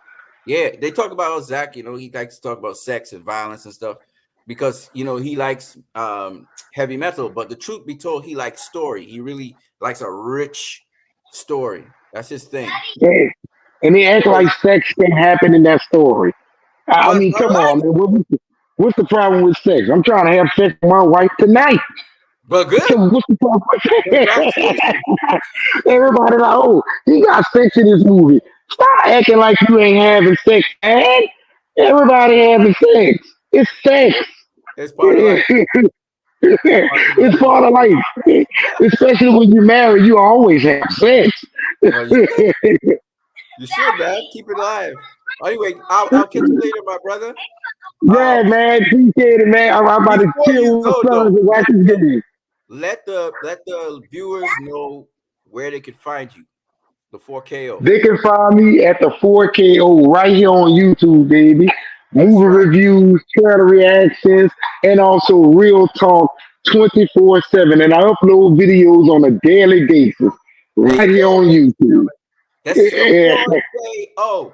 yeah, they talk about how Zach, he likes to talk about sex and violence and stuff because he likes heavy metal. But the truth be told, he likes story. He really likes a rich story. That's his thing. Yeah. And they act So, like sex can happen in that story. I but mean, but come on, like, man. What's the problem with sex? I'm trying to have sex with my wife tonight. but good. So what's the problem with Congratulations. sex? Everybody like, oh, he got sex in this movie. Stop acting like you ain't having sex, man. Everybody having sex. It's sex. It's part of life. Part of It's life. part of life. Especially when you're married, you always have sex. Well, you should. You should, man. Keep it alive. Anyway, I'll catch you later, my brother. Um, Yeah, man. Appreciate it, man. I'm about to before you chill with go my sons though, and watch this game. let the viewers know where they can find you. The 4KO. They can find me at the 4KO right here on YouTube, baby. That's Movie right. reviews, trailer reactions, and also real talk 24/7. And I upload videos on a daily basis There right you here go, on ladies and YouTube. gentlemen. This is the 4KO.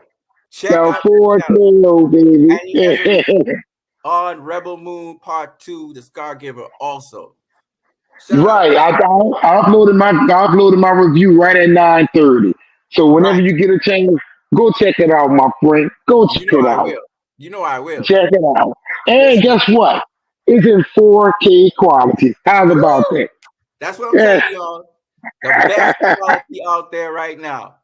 Check The out that channel. 4KO, And he has a baby. review on Rebel Moon Part 2, the Scargiver also. Shout out Right. to I uploaded my review right at 9:30. So whenever right. you get a chance, go check it out, my friend. Go You check know it I out. will. You know I will. Check it out. Yes, And sir. guess what? is in 4K quality. How's about Woo! that? That's what I'm Yeah. telling y'all. The best quality out there right now.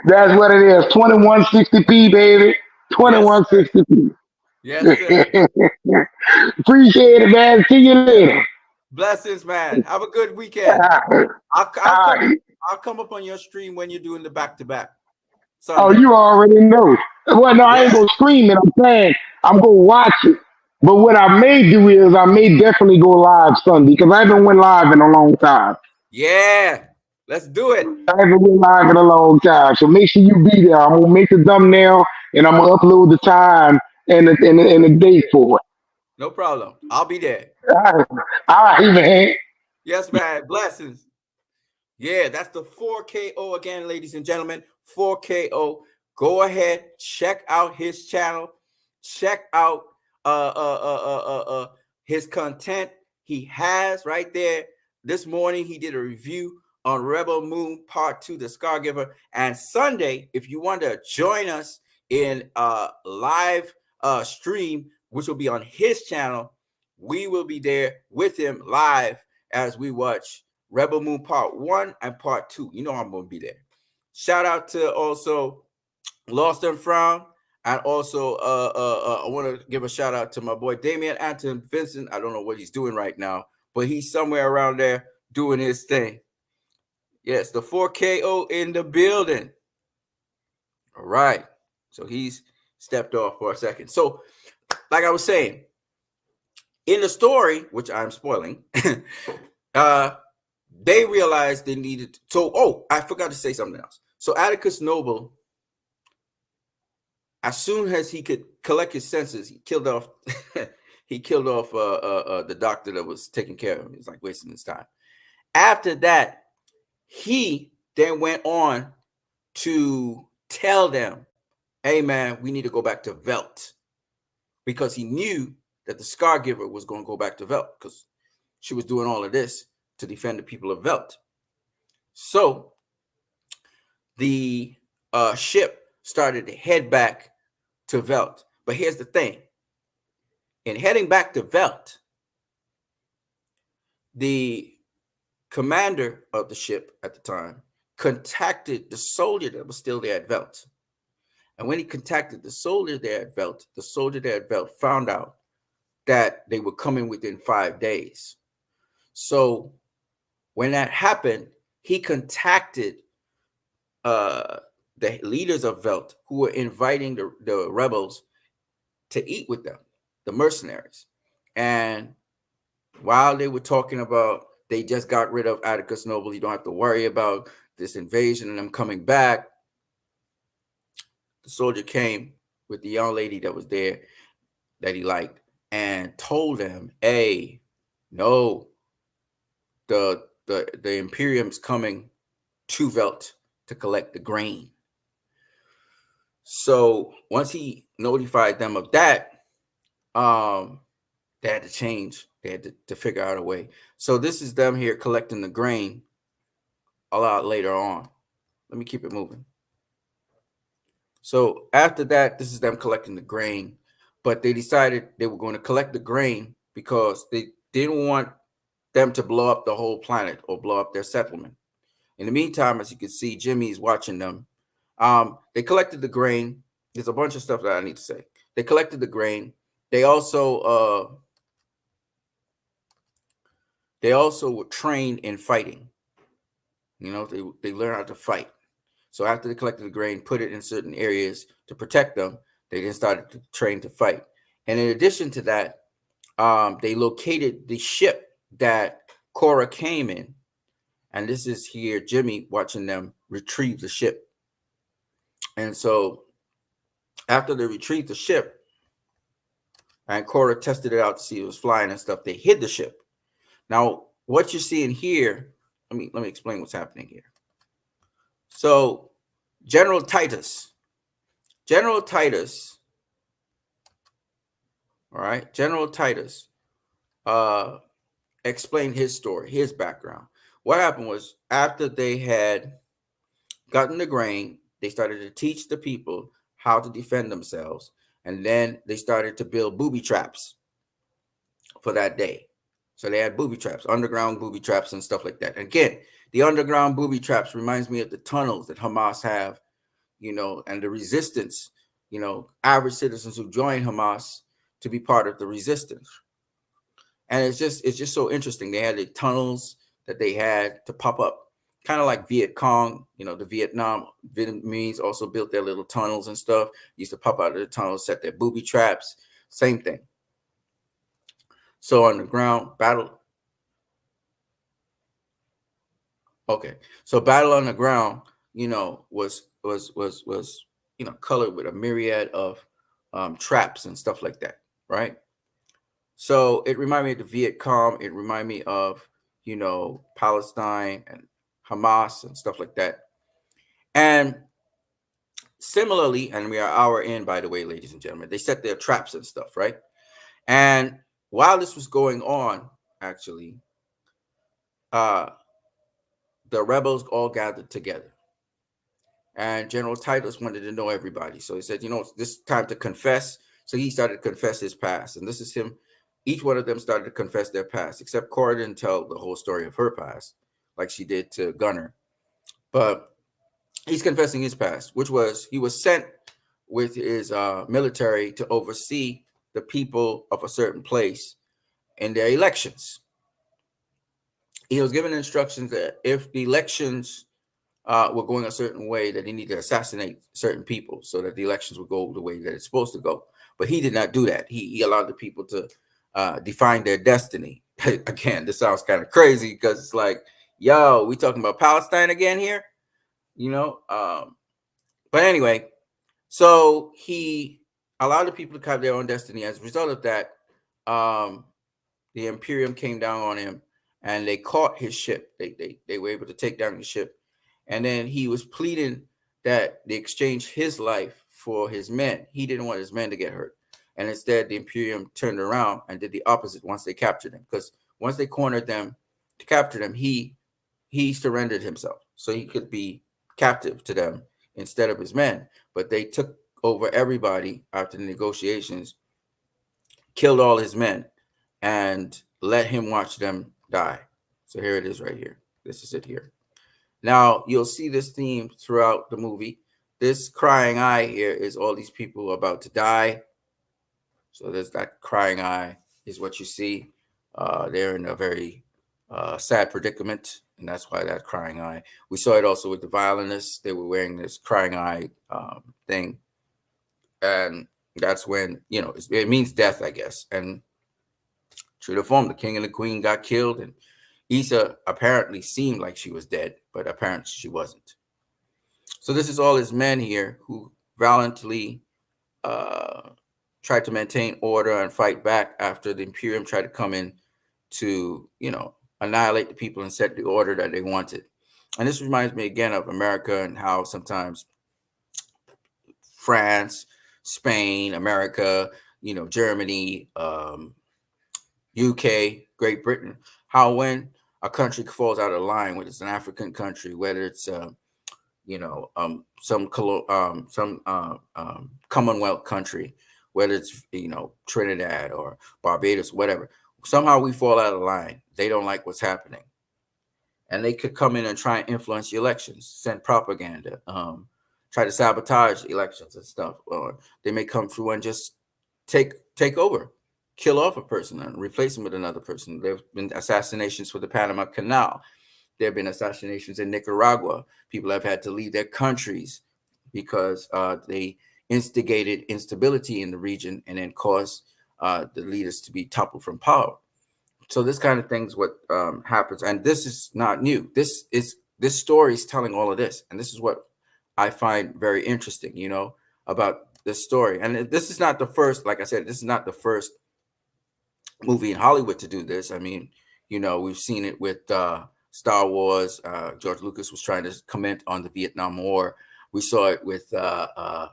That's what it is. 2160p, baby. Yes, sir. 2160p. Yes, sir. Appreciate it, man. See you later. Blessings, man. Have a good weekend. I'll come up. Uh, I'll come up on your stream when you're doing the back to back oh, Sunday. you already know. Well, no, I ain't Yeah. gonna scream it. I'm saying I'm gonna watch it. But what I may do is I may definitely go live Sunday because I haven't went live in a long time. Yeah. Let's do it. I haven't been live in a long time. So make sure you be there. I'm gonna make the thumbnail and I'm gonna upload the time and the date for it. No problem. I'll be there. All right, man. Yes, man. Blessings. Yeah, that's the 4KO again, ladies and gentlemen. 4KO. Go ahead, check out his channel. Check out his content. He has right there. This morning he did a review on Rebel Moon Part 2, the Scargiver. And Sunday, if you want to join us in live stream, which will be on his channel, we will be there with him live as we watch Rebel Moon Part 1 and Part 2. You know I'm going to be there. Shout out to also Lost and Frown. And also, I want to give a shout out to my boy Damian Anton Vincent. I don't know what he's doing right now, but he's somewhere around there doing his thing. Yes, the 4KO in the building. All right. So he's stepped off for a second. So, like I was saying, in the story, which I'm spoiling, they realized they needed to, so I forgot to say something else. So Atticus Noble, as soon as he could collect his senses, he killed off the doctor that was taking care of him. He's like wasting his time. After that, he then went on to tell them, hey man, we need to go back to Velt, because he knew that the Scargiver was going to go back to Velt because she was doing all of this to defend the people of Velt. So the ship started to head back to Velt. But here's the thing. In heading back to Velt, the commander of the ship at the time contacted the soldier that was still there at Velt. And when he contacted the soldier there at Velt, the soldier there at Velt found out that they were coming within 5 days. So when that happened, he contacted the leaders of Velt who were inviting the rebels to eat with them, the mercenaries. And while they were talking about they just got rid of Atticus Noble, you don't have to worry about this invasion and them coming back, the soldier came with the young lady that was there that he liked and told them, hey, no, the Imperium's coming to Velt to collect the grain. So once he notified them of that, they had to change. They had to figure out a way. So this is them here collecting the grain a lot later on. Let me keep it moving. So after that, this is them collecting the grain, but they decided they were going to collect the grain because they didn't want them to blow up the whole planet or blow up their settlement. In the meantime, as you can see, Jimmy's watching them. They collected the grain. There's a bunch of stuff that I need to say. They collected the grain. They also were trained in fighting. You know, they learn how to fight. So after they collected the grain, put it in certain areas to protect them, they then started to train to fight. And in addition to that, they located the ship that Cora came in. And this is here, Jimmy watching them retrieve the ship. And so after they retrieved the ship, and Cora tested it out to see it was flying and stuff, they hid the ship. Now, what you're seeing here, let me explain what's happening here. So General Titus, all right, General Titus explained his story, his background. What happened was after they had gotten the grain, they started to teach the people how to defend themselves. And then they started to build booby traps for that day. So they had booby traps, underground booby traps and stuff like that. And again, the underground booby traps reminds me of the tunnels that Hamas have, and the resistance, average citizens who join Hamas to be part of the resistance. And it's just so interesting. They had the tunnels that they had to pop up, kind of like Viet Cong. The Vietnamese also built their little tunnels and stuff. Used to pop out of the tunnels, set their booby traps. Same thing. So on the ground battle. Okay, so battle on the ground, was colored with a myriad of traps and stuff like that, right? So it reminded me of the Viet Cong. It reminded me of Palestine and Hamas and stuff like that. And similarly, and we are an hour in, by the way, ladies and gentlemen, they set their traps and stuff, right? And while this was going on, actually, uh, the rebels all gathered together. And General Titus wanted to know everybody. So he said, this is time to confess. So he started to confess his past. And this is him. Each one of them started to confess their past, except Cora didn't tell the whole story of her past like she did to Gunner. But he's confessing his past, which was he was sent with his military to oversee the people of a certain place in their elections. He was given instructions that if the elections were going a certain way, that he needed to assassinate certain people so that the elections would go the way that it's supposed to go. But he did not do that. He allowed the people to define their destiny. Again, this sounds kind of crazy because it's like, yo, we talking about Palestine again here, But anyway, so he allowed the people to carve their own destiny. As a result of that, the Imperium came down on him, and they caught his ship. They were able to take down the ship. And then he was pleading that they exchange his life for his men. He didn't want his men to get hurt. And instead, the Imperium turned around and did the opposite once they captured him. Because once they cornered them to capture them, he surrendered himself. So he could be captive to them instead of his men. But they took over everybody after the negotiations, killed all his men, and let him watch them die. So here it is right here. This is it here. Now, you'll see this theme throughout the movie. This crying eye here is all these people about to die. So there's that crying eye is what you see. They're in a very sad predicament, and that's why that crying eye. We saw it also with the violinists. They were wearing this crying eye thing. And that's when, it means death, I guess. And true to form, the king and the queen got killed, and Issa apparently seemed like she was dead, but apparently she wasn't. So this is all his men here who valiantly tried to maintain order and fight back after the Imperium tried to come in to, annihilate the people and set the order that they wanted. And this reminds me again of America and how sometimes France, Spain, America, Germany, UK, Great Britain, how when a country falls out of line, whether it's an African country, whether it's some Commonwealth country, whether it's Trinidad or Barbados, whatever, somehow we fall out of line. They don't like what's happening, and they could come in and try and influence the elections, send propaganda, try to sabotage elections and stuff, or they may come through and just take over, kill off a person and replace them with another person. There have been assassinations for the Panama Canal. There have been assassinations in Nicaragua. People have had to leave their countries because they instigated instability in the region and then caused the leaders to be toppled from power. So this kind of thing's what happens. And this is not new. This story is telling all of this. And this is what I find very interesting, about this story. And this is not the first, like I said, this is not the first movie in Hollywood to do this. I mean, we've seen it with Star Wars. George Lucas was trying to comment on the Vietnam War. We saw it with, like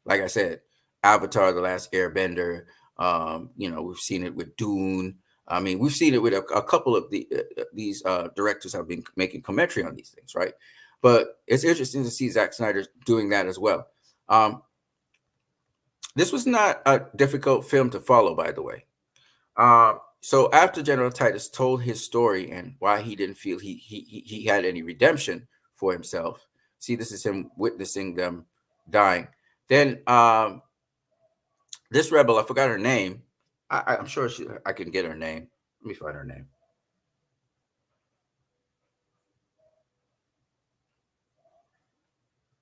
I said, Avatar: The Last Airbender. We've seen it with Dune. I mean, we've seen it with a couple of these directors have been making commentary on these things, right? But it's interesting to see Zack Snyder doing that as well. This was not a difficult film to follow, by the way. So after General Titus told his story and why he didn't feel he had any redemption for himself, see, this is him witnessing them dying. Then this rebel, I forgot her name. I'm sure I can get her name. Let me find her name.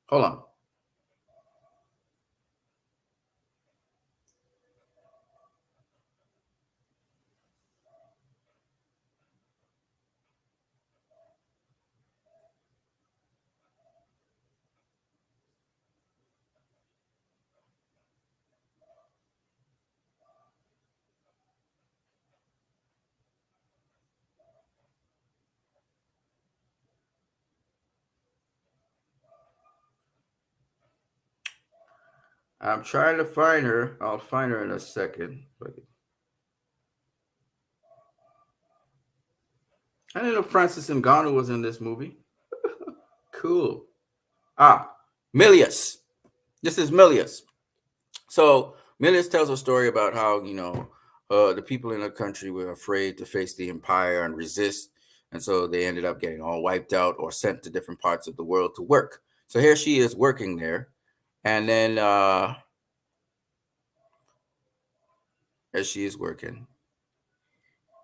Hold on. I'm trying to find her. I'll find her in a second. I didn't know Francis Ngannou was in this movie. Cool. Ah, Milius. This is Milius. So Milius tells a story about how the people in the country were afraid to face the empire and resist, and so they ended up getting all wiped out or sent to different parts of the world to work. So here she is working there, and then as she is working,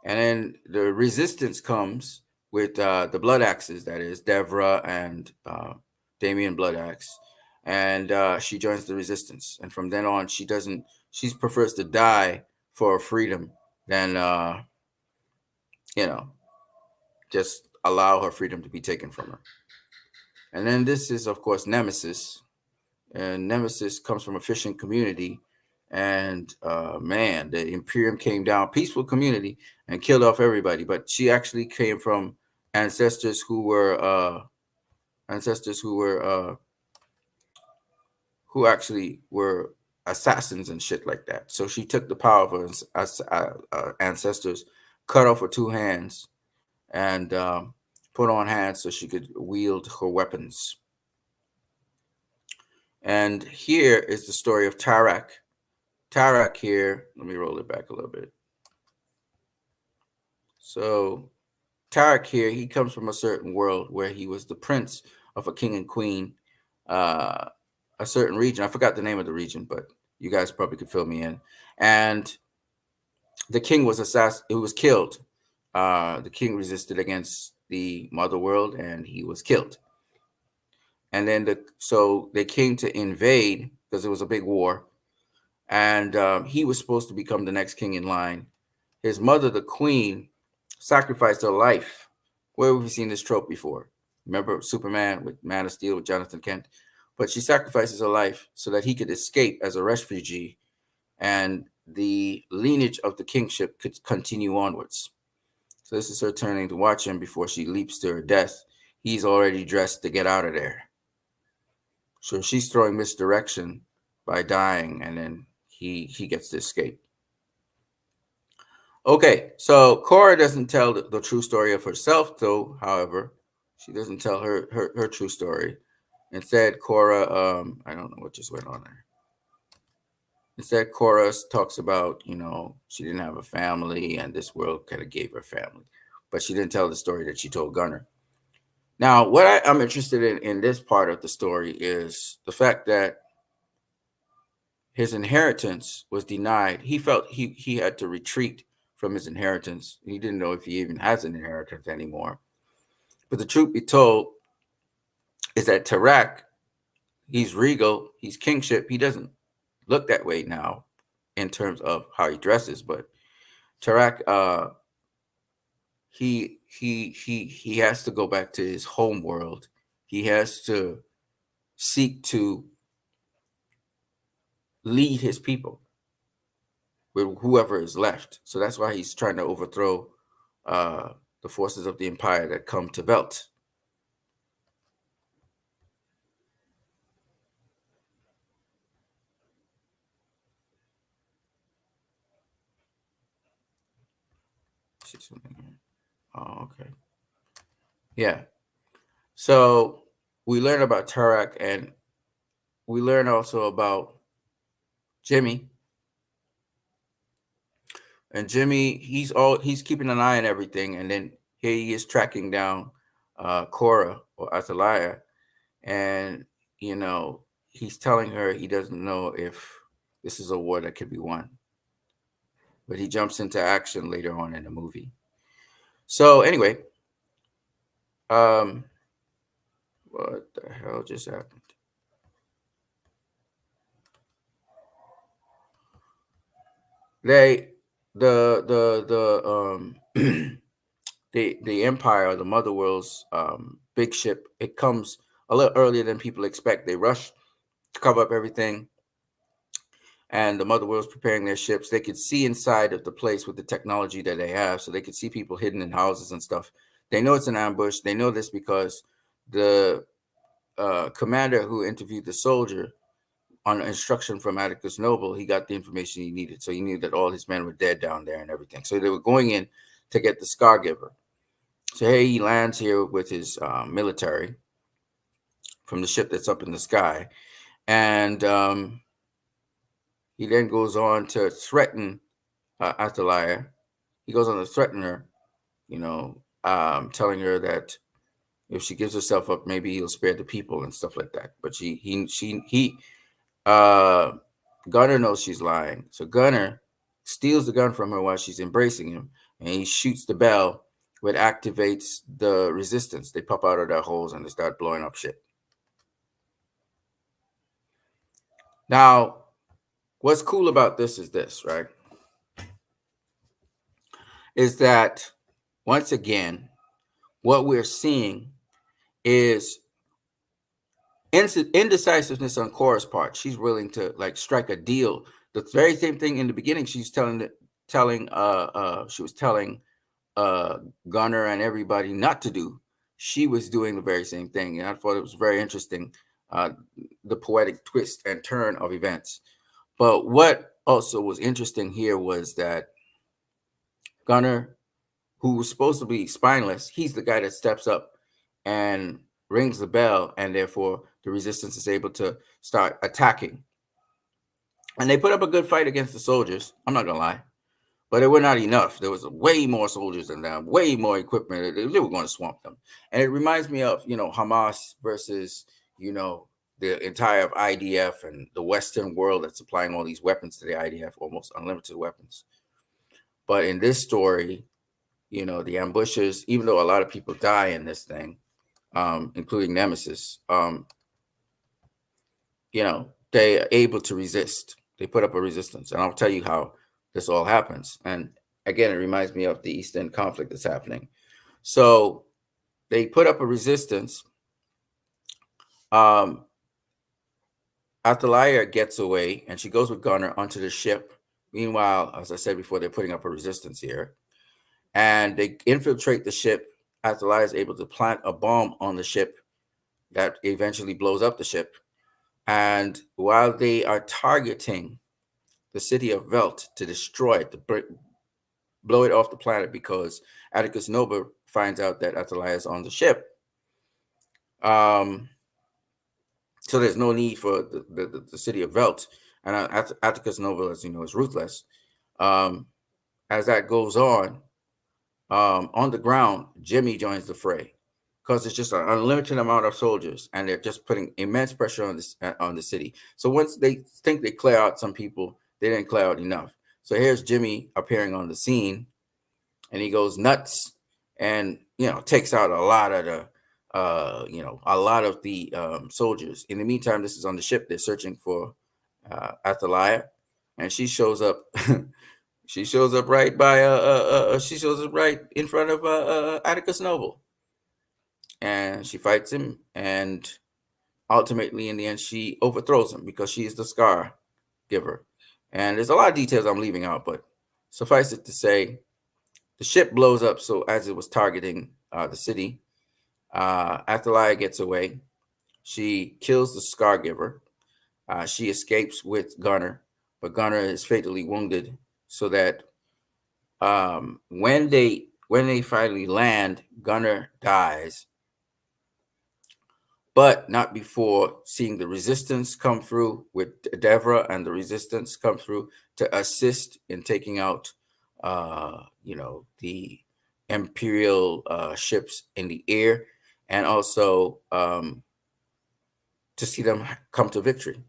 and then the resistance comes with the Blood Axes, that is Devra and Damien Blood Axe, and she joins the resistance. And from then on, she prefers to die for freedom than you know just allow her freedom to be taken from her. And then this is, of course, Nemesis, and Nemesis comes from a fishing community. And man, the Imperium came down, peaceful community, and killed off everybody. But she actually came from ancestors who were ancestors who were who actually were assassins and shit like that. So she took the power of her ancestors, cut off her two hands, and put on hands so she could wield her weapons. And here is the story of Tarak. Tarak here, let me roll it back a little bit. So Tarak here, he comes from a certain world where he was the prince of a king and queen, uh, a certain region. I forgot the name of the region, but you guys probably could fill me in. And the king was assassinated. He was killed. The king resisted against the mother world, and he was killed. And then so they came to invade because it was a big war, and he was supposed to become the next king in line. His mother, the queen, sacrificed her life. Where have we seen this trope before? Remember Superman with Man of Steel with Jonathan Kent? But she sacrifices her life so that he could escape as a refugee and the lineage of the kingship could continue onwards. So this is her turning to watch him before she leaps to her death. He's already dressed to get out of there. So she's throwing misdirection by dying, and then he gets to escape. Okay, so Cora doesn't tell the true story of herself, though. However, she doesn't tell her true story. Instead, Cora, I don't know what just went on there. Instead, Cora talks about, she didn't have a family and this world kind of gave her family. But she didn't tell the story that she told Gunner. Now, what I'm interested in this part of the story is the fact that his inheritance was denied. He felt he had to retreat from his inheritance. He didn't know if he even has an inheritance anymore. But the truth be told is that Tarak, he's regal, he's kingship. He doesn't look that way now in terms of how he dresses, but Tarak, he has to go back to his home world. He has to seek to lead his people with whoever is left. So that's why he's trying to overthrow the forces of the empire that come to Velt. Oh, okay. Yeah. So we learn about Tarak, and we learn also about Jimmy. and Jimmy, he's keeping an eye on everything, and then here he is tracking down Cora or Atalaya, and you know he's telling her he doesn't know if this is a war that could be won, but he jumps into action later on in the movie. So anyway, um, what the hell just happened? They the the Empire, the Mother World's big ship, it comes a little earlier than people expect. They rush to cover up everything, and the Mother World's preparing their ships. They could see inside of the place with the technology that they have, so they could see people hidden in houses and stuff. They know it's an ambush. They know this because the commander who interviewed the soldier on instruction from Atticus Noble, he got the information he needed. So he knew that all his men were dead down there and everything. So they were going in to get the Scargiver. So here he lands here with his military from the ship that's up in the sky. And he then goes on to threaten Atalaya. He goes on to threaten her, telling her that if she gives herself up, maybe he'll spare the people and stuff like that. But uh, Gunner knows she's lying. So Gunner steals the gun from her while she's embracing him, and he shoots the bell, which activates the resistance. They pop out of their holes and they start blowing up shit. Now, what's cool about this is this, right? Is that once again, what we're seeing is indecisiveness on Cora's part. She's willing to like strike a deal. The very same thing in the beginning. She's she was telling Gunner and everybody not to do. She was doing the very same thing, and I thought it was very interesting, uh, the poetic twist and turn of events. But what also was interesting here was that Gunner, who was supposed to be spineless, he's the guy that steps up and rings the bell, and therefore the resistance is able to start attacking. And they put up a good fight against the soldiers. I'm not gonna lie, but it were not enough. There was way more soldiers than them, way more equipment. They were going to swamp them. And it reminds me of Hamas versus the entire IDF and the Western world that's supplying all these weapons to the IDF, almost unlimited weapons. But in this story, the ambushers, even though a lot of people die in this thing, including Nemesis, they are able to resist. They put up a resistance. And I'll tell you how this all happens. And again, it reminds me of the Eastern conflict that's happening. So they put up a resistance. Atalaya gets away and she goes with Gunner onto the ship. Meanwhile, as I said before, they're putting up a resistance here. And they infiltrate the ship. Atalaya is able to plant a bomb on the ship that eventually blows up the ship. And while they are targeting the city of Velt to destroy it, to blow it off the planet, because Atticus Noble finds out that Atalaya is on the ship. So there's no need for the city of Velt. And Atticus Noble, as you know, is ruthless. As that goes on the ground, Jimmy joins the fray because it's just an unlimited amount of soldiers, and they're just putting immense pressure on the city. So once they think they clear out some people, they didn't clear out enough. So here's Jimmy appearing on the scene, and he goes nuts, and takes out a lot of the soldiers. In the meantime, this is on the ship. They're searching for Atalaya, and she shows up. She shows up right by she shows up right in front of Atticus Noble, and she fights him, and ultimately in the end she overthrows him because she is the Scar giver. And there's a lot of details I'm leaving out, but suffice it to say, the ship blows up. So as it was targeting the city, Atalaya gets away. She kills the Scar giver. She escapes with Gunner, but Gunner is fatally wounded. So that when they finally land, Gunner dies, but not before seeing the resistance come through with Devra, and the resistance come through to assist in taking out the imperial ships in the air, and also to see them come to victory.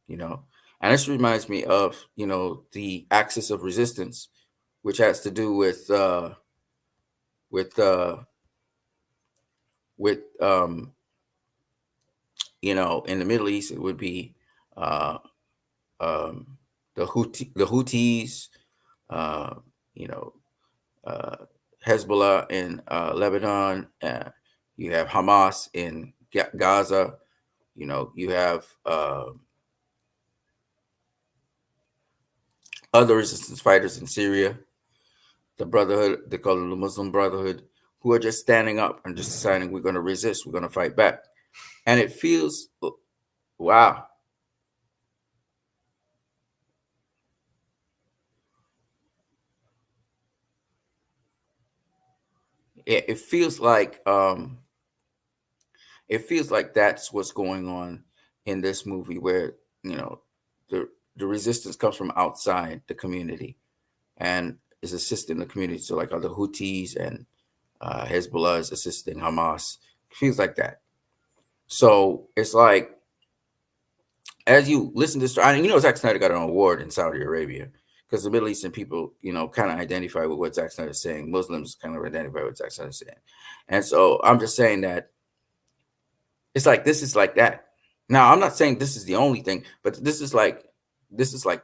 You know, and this reminds me of the axis of resistance, which has to do with uh, with in the Middle East it would be uh, um, the Houthis, uh, you know, uh, Hezbollah in Lebanon. You have Hamas in Gaza. You have other resistance fighters in Syria, the Brotherhood, they call it the Muslim Brotherhood, who are just standing up and just deciding we're going to resist, we're going to fight back. And it feels, wow, it feels like that's what's going on in this movie, where you know the the resistance comes from outside the community and is assisting the community. So like other Houthis and Hezbollah is assisting Hamas. It feels like that. So it's like as you listen to this, and Zack Snyder got an award in Saudi Arabia because the Middle Eastern people, kind of identify with what Zack Snyder is saying. Muslims kind of identify with Zack Snyder is saying, and so I'm just saying that it's like this is like that. Now I'm not saying this is the only thing, but this is like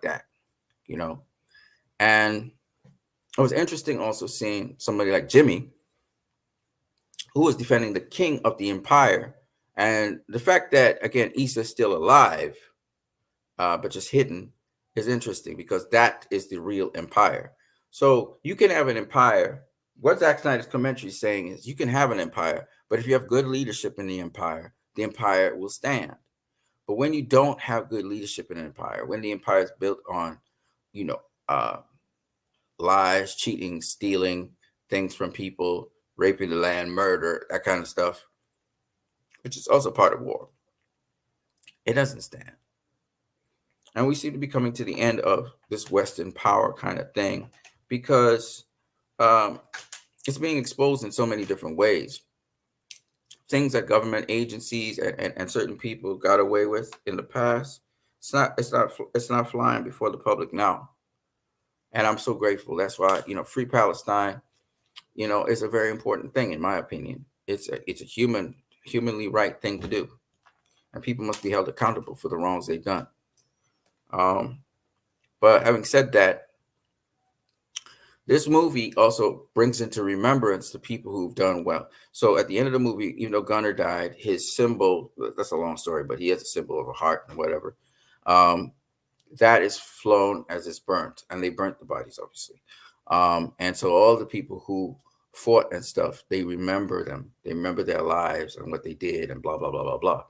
that, you know. And it was interesting also seeing somebody like Jimmy, who was defending the king of the empire, and the fact that again Issa is still alive, but just hidden, is interesting because that is the real empire. So you can have an empire. What Zack Snyder's commentary is saying is you can have an empire, but if you have good leadership in the empire will stand. But when you don't have good leadership in an empire, when the empire is built on, you know, uh, lies, cheating, stealing things from people, raping the land, murder, that kind of stuff, which is also part of war, it doesn't stand. And we seem to be coming to the end of this Western power kind of thing because um, it's being exposed in so many different ways. Things that government agencies and certain people got away with in the past, it's not flying before the public now. And I'm so grateful. That's why free Palestine, is a very important thing in my opinion. It's a humanly right thing to do, and people must be held accountable for the wrongs they've done. Um, but having said that, this movie also brings into remembrance the people who've done well. So at the end of the movie, even though Gunner died, his symbol, that's a long story, but he has a symbol of a heart and whatever. Um, that is flown as it's burnt, and they burnt the bodies, obviously. And so all the people who fought and stuff, they remember them. They remember their lives and what they did and blah, blah, blah, blah, blah.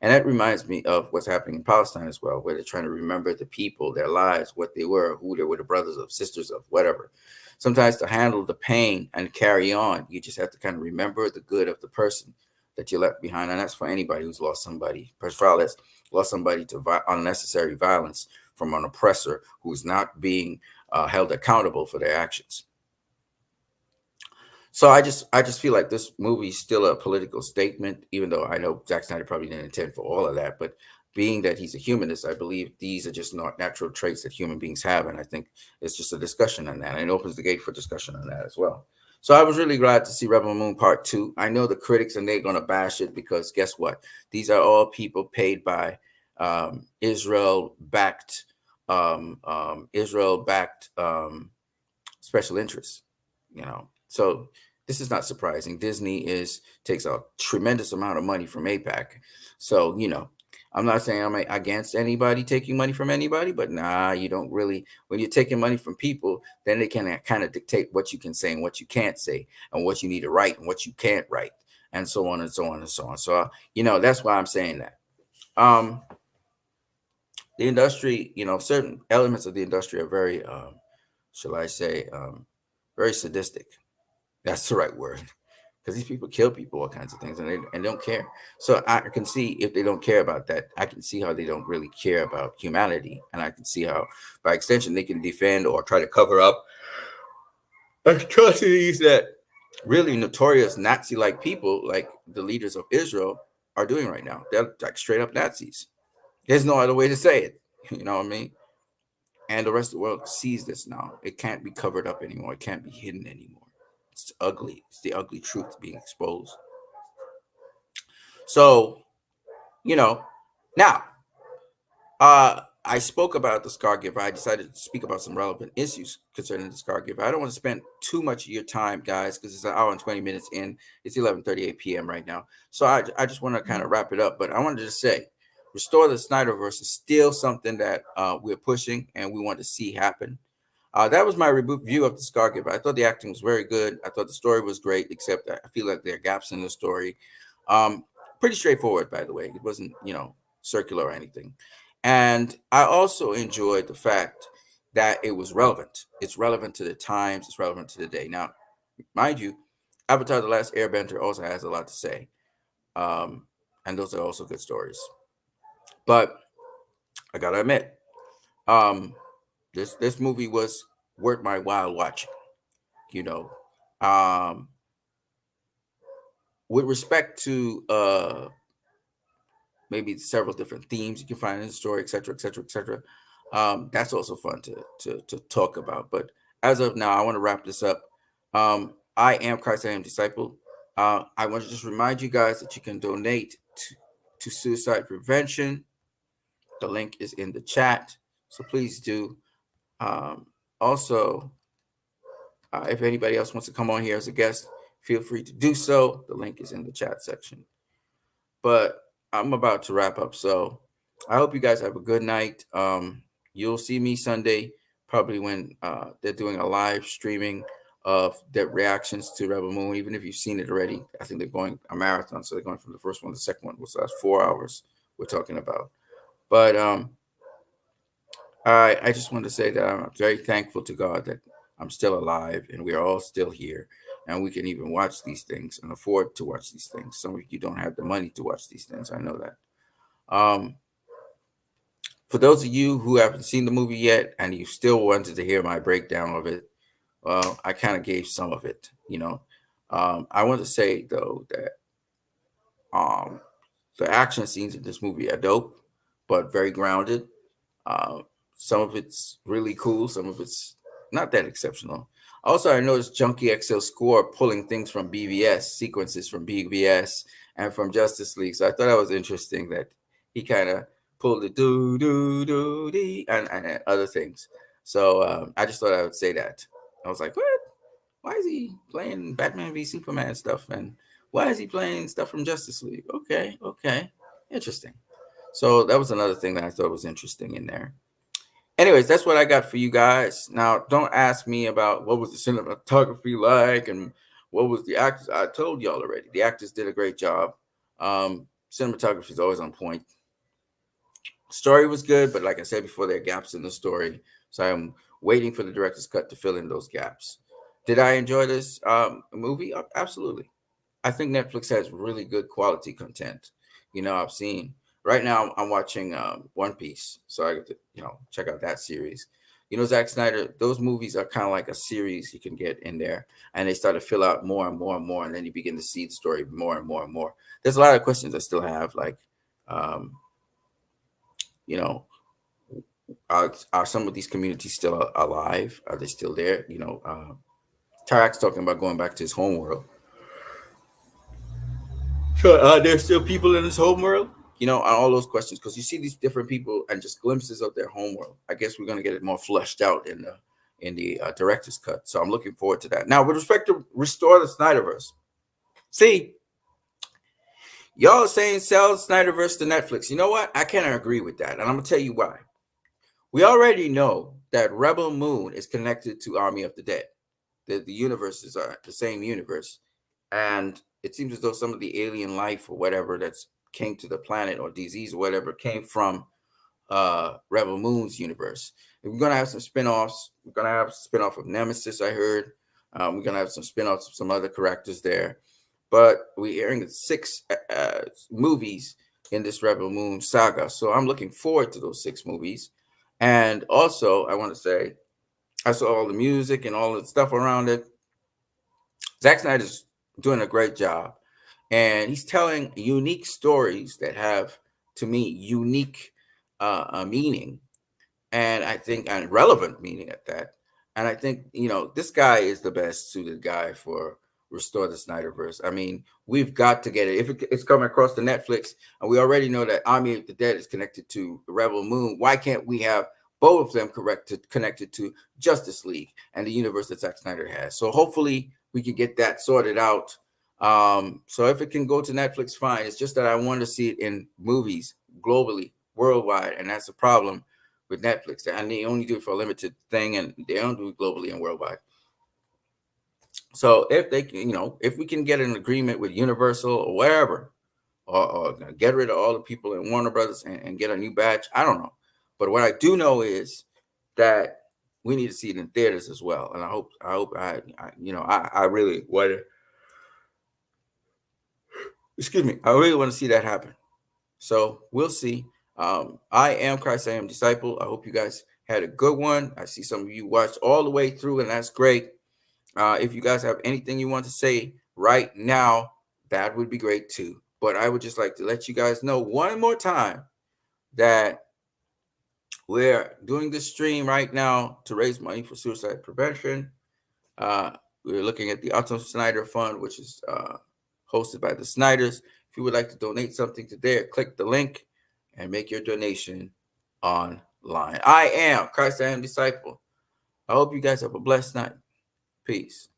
And that reminds me of what's happening in Palestine as well, where they're trying to remember the people, their lives, what they were, who they were, the brothers of, sisters of, whatever. Sometimes to handle the pain and carry on, you just have to kind of remember the good of the person that you left behind. And that's for anybody who's lost somebody, for that's lost somebody to unnecessary violence from an oppressor who's not being held accountable for their actions. So I just feel like this movie is still a political statement, even though I know Zack Snyder probably didn't intend for all of that. But being that he's a humanist, I believe these are just not natural traits that human beings have, and I think it's just a discussion on that, and it opens the gate for discussion on that as well. So I was really glad to see Rebel Moon Part 2. I know the critics and they're going to bash it because guess what? These are all people paid by Israel-backed special interests, So this is not surprising. Disney takes a tremendous amount of money from APAC. So, I'm not saying I'm against anybody taking money from anybody, but nah, you don't really. When you're taking money from people, then they can kind of dictate what you can say and what you can't say, and what you need to write and what you can't write, and so on and so on and so on. So, that's why I'm saying that. The industry, certain elements of the industry are very, shall I say, very sadistic. That's the right word, because these people kill people, all kinds of things, and they don't care. So I can see if they don't care about that. I can see how they don't really care about humanity, and I can see how, by extension, they can defend or try to cover up atrocities that really notorious Nazi-like people, like the leaders of Israel, are doing right now. They're like straight up Nazis. There's no other way to say it. You know what I mean? And the rest of the world sees this now. It can't be covered up anymore. It can't be hidden anymore. It's ugly. It's the ugly truth being exposed. So, you know, now I spoke about the Scargiver. I decided to speak about some relevant issues concerning the Scargiver. I don't want to spend too much of your time, guys, because it's an hour and 20 minutes in. It's 11:38 p.m. right now. So I just want to kind of wrap it up. But I wanted to say, restore the Snyderverse is still something that we're pushing and we want to see happen. That was my review of the Scargiver. I thought the acting was very good. I thought the story was great, except I feel like there are gaps in the story. Um, Pretty straightforward, by the way. It wasn't, circular or anything. And I also enjoyed the fact that it was relevant. It's relevant to the times. It's relevant to the day. Now, mind you, Avatar: The Last Airbender also has a lot to say, um, and those are also good stories. But I gotta admit, um, this movie was worth my while watching. You know, um, with respect to maybe several different themes you can find in the story, et cetera, et cetera, et cetera. That's also fun to talk about. But as of now, I want to wrap this up. I am Christ, I am disciple. I want to just remind you guys that you can donate to suicide prevention. The link is in the chat, so please do. Um, Also, if anybody else wants to come on here as a guest, feel free to do so. The link is in the chat section. But I'm about to wrap up, so I hope you guys have a good night. You'll see me Sunday, probably when they're doing a live streaming of their reactions to Rebel Moon. Even if you've seen it already, I think they're going a marathon, so they're going from the first one to the second one, which that's 4 hours we're talking about. But I just want to say that I'm very thankful to God that I'm still alive and we are all still here and we can even watch these things and afford to watch these things. Some of you don't have the money to watch these things. I know that. Um, for those of you who haven't seen the movie yet and you still wanted to hear my breakdown of it, well, I kind of gave some of it. I want to say though that um, the action scenes in this movie are dope, but very grounded. Uh, some of it's really cool, some of it's not that exceptional. Also, I noticed Junkie XL Score pulling things from BVS, sequences from BVS and from Justice League. So I thought that was interesting that he kind of pulled the do do do dee and other things. So I just thought I would say that. I was like, what? Why is he playing Batman v Superman stuff? And why is he playing stuff from Justice League? Okay, okay, interesting. So that was another thing that I thought was interesting in there. Anyways, that's what I got for you guys. Now, don't ask me about what was the cinematography like and what was the actors. I told y'all already. The actors did a great job. Cinematography is always on point. Story was good, but like I said before, there are gaps in the story. So I'm waiting for the director's cut to fill in those gaps. Did I enjoy this movie? Absolutely. I think Netflix has really good quality content. I've seen right now I'm watching One Piece, so I get to check out that series. Zack Snyder, those movies are kind of like a series you can get in there, and they start to fill out more and more and more, and then you begin to see the story more and more and more. There's a lot of questions I still have, like, um, you know, are some of these communities still alive? Are they still there? Tarak's talking about going back to his home world. So are there still people in this home world? All those questions, because you see these different people and just glimpses of their home world. I guess we're gonna get it more fleshed out in the director's cut. So I'm looking forward to that. Now, with respect to restore the Snyderverse, see, y'all are saying sell Snyderverse to Netflix. You know what? I can't agree with that, and I'm gonna tell you why. We already know that Rebel Moon is connected to Army of the Dead. The universes are the same universe, and it seems as though some of the alien life or whatever that's came to the planet or disease or whatever came from Rebel Moon's universe. And we're gonna have some spin-offs. We're gonna have a spin-off of Nemesis, I heard. We're gonna have some spin-offs of some other characters there. But we're hearing 6 movies in this Rebel Moon saga. So I'm looking forward to those 6 movies. And also, I want to say I saw all the music and all the stuff around it. Zack Snyder's doing a great job, and he's telling unique stories that have, to me, unique meaning, and I think and relevant meaning at that. And I think this guy is the best suited guy for restore the Snyderverse. I mean, we've got to get it. If it's coming across the Netflix, and we already know that Army of the Dead is connected to Rebel Moon, why can't we have both of them connected to Justice League and the universe that Zack Snyder has? So hopefully we can get that sorted out. So if it can go to Netflix, fine. It's just that I want to see it in movies globally, worldwide, and that's a problem with Netflix, and they only do it for a limited thing, and they don't do it globally and worldwide. So if they can, if we can get an agreement with Universal or wherever, or get rid of all the people in Warner Brothers and get a new batch, I don't know. But what I do know is that we need to see it in theaters as well, and I really want to. Excuse me, I really want to see that happen. So we'll see. I am Christ, I am disciple. I hope you guys had a good one. I see some of you watched all the way through, and that's great. If you guys have anything you want to say right now, that would be great too. But I would just like to let you guys know one more time that we're doing this stream right now to raise money for suicide prevention. Uh, we're looking at the Autumn Snyder Fund, which is hosted by the Snyders. If you would like to donate something to there, click the link and make your donation online. I am Christ, I am disciple. I hope you guys have a blessed night. Peace.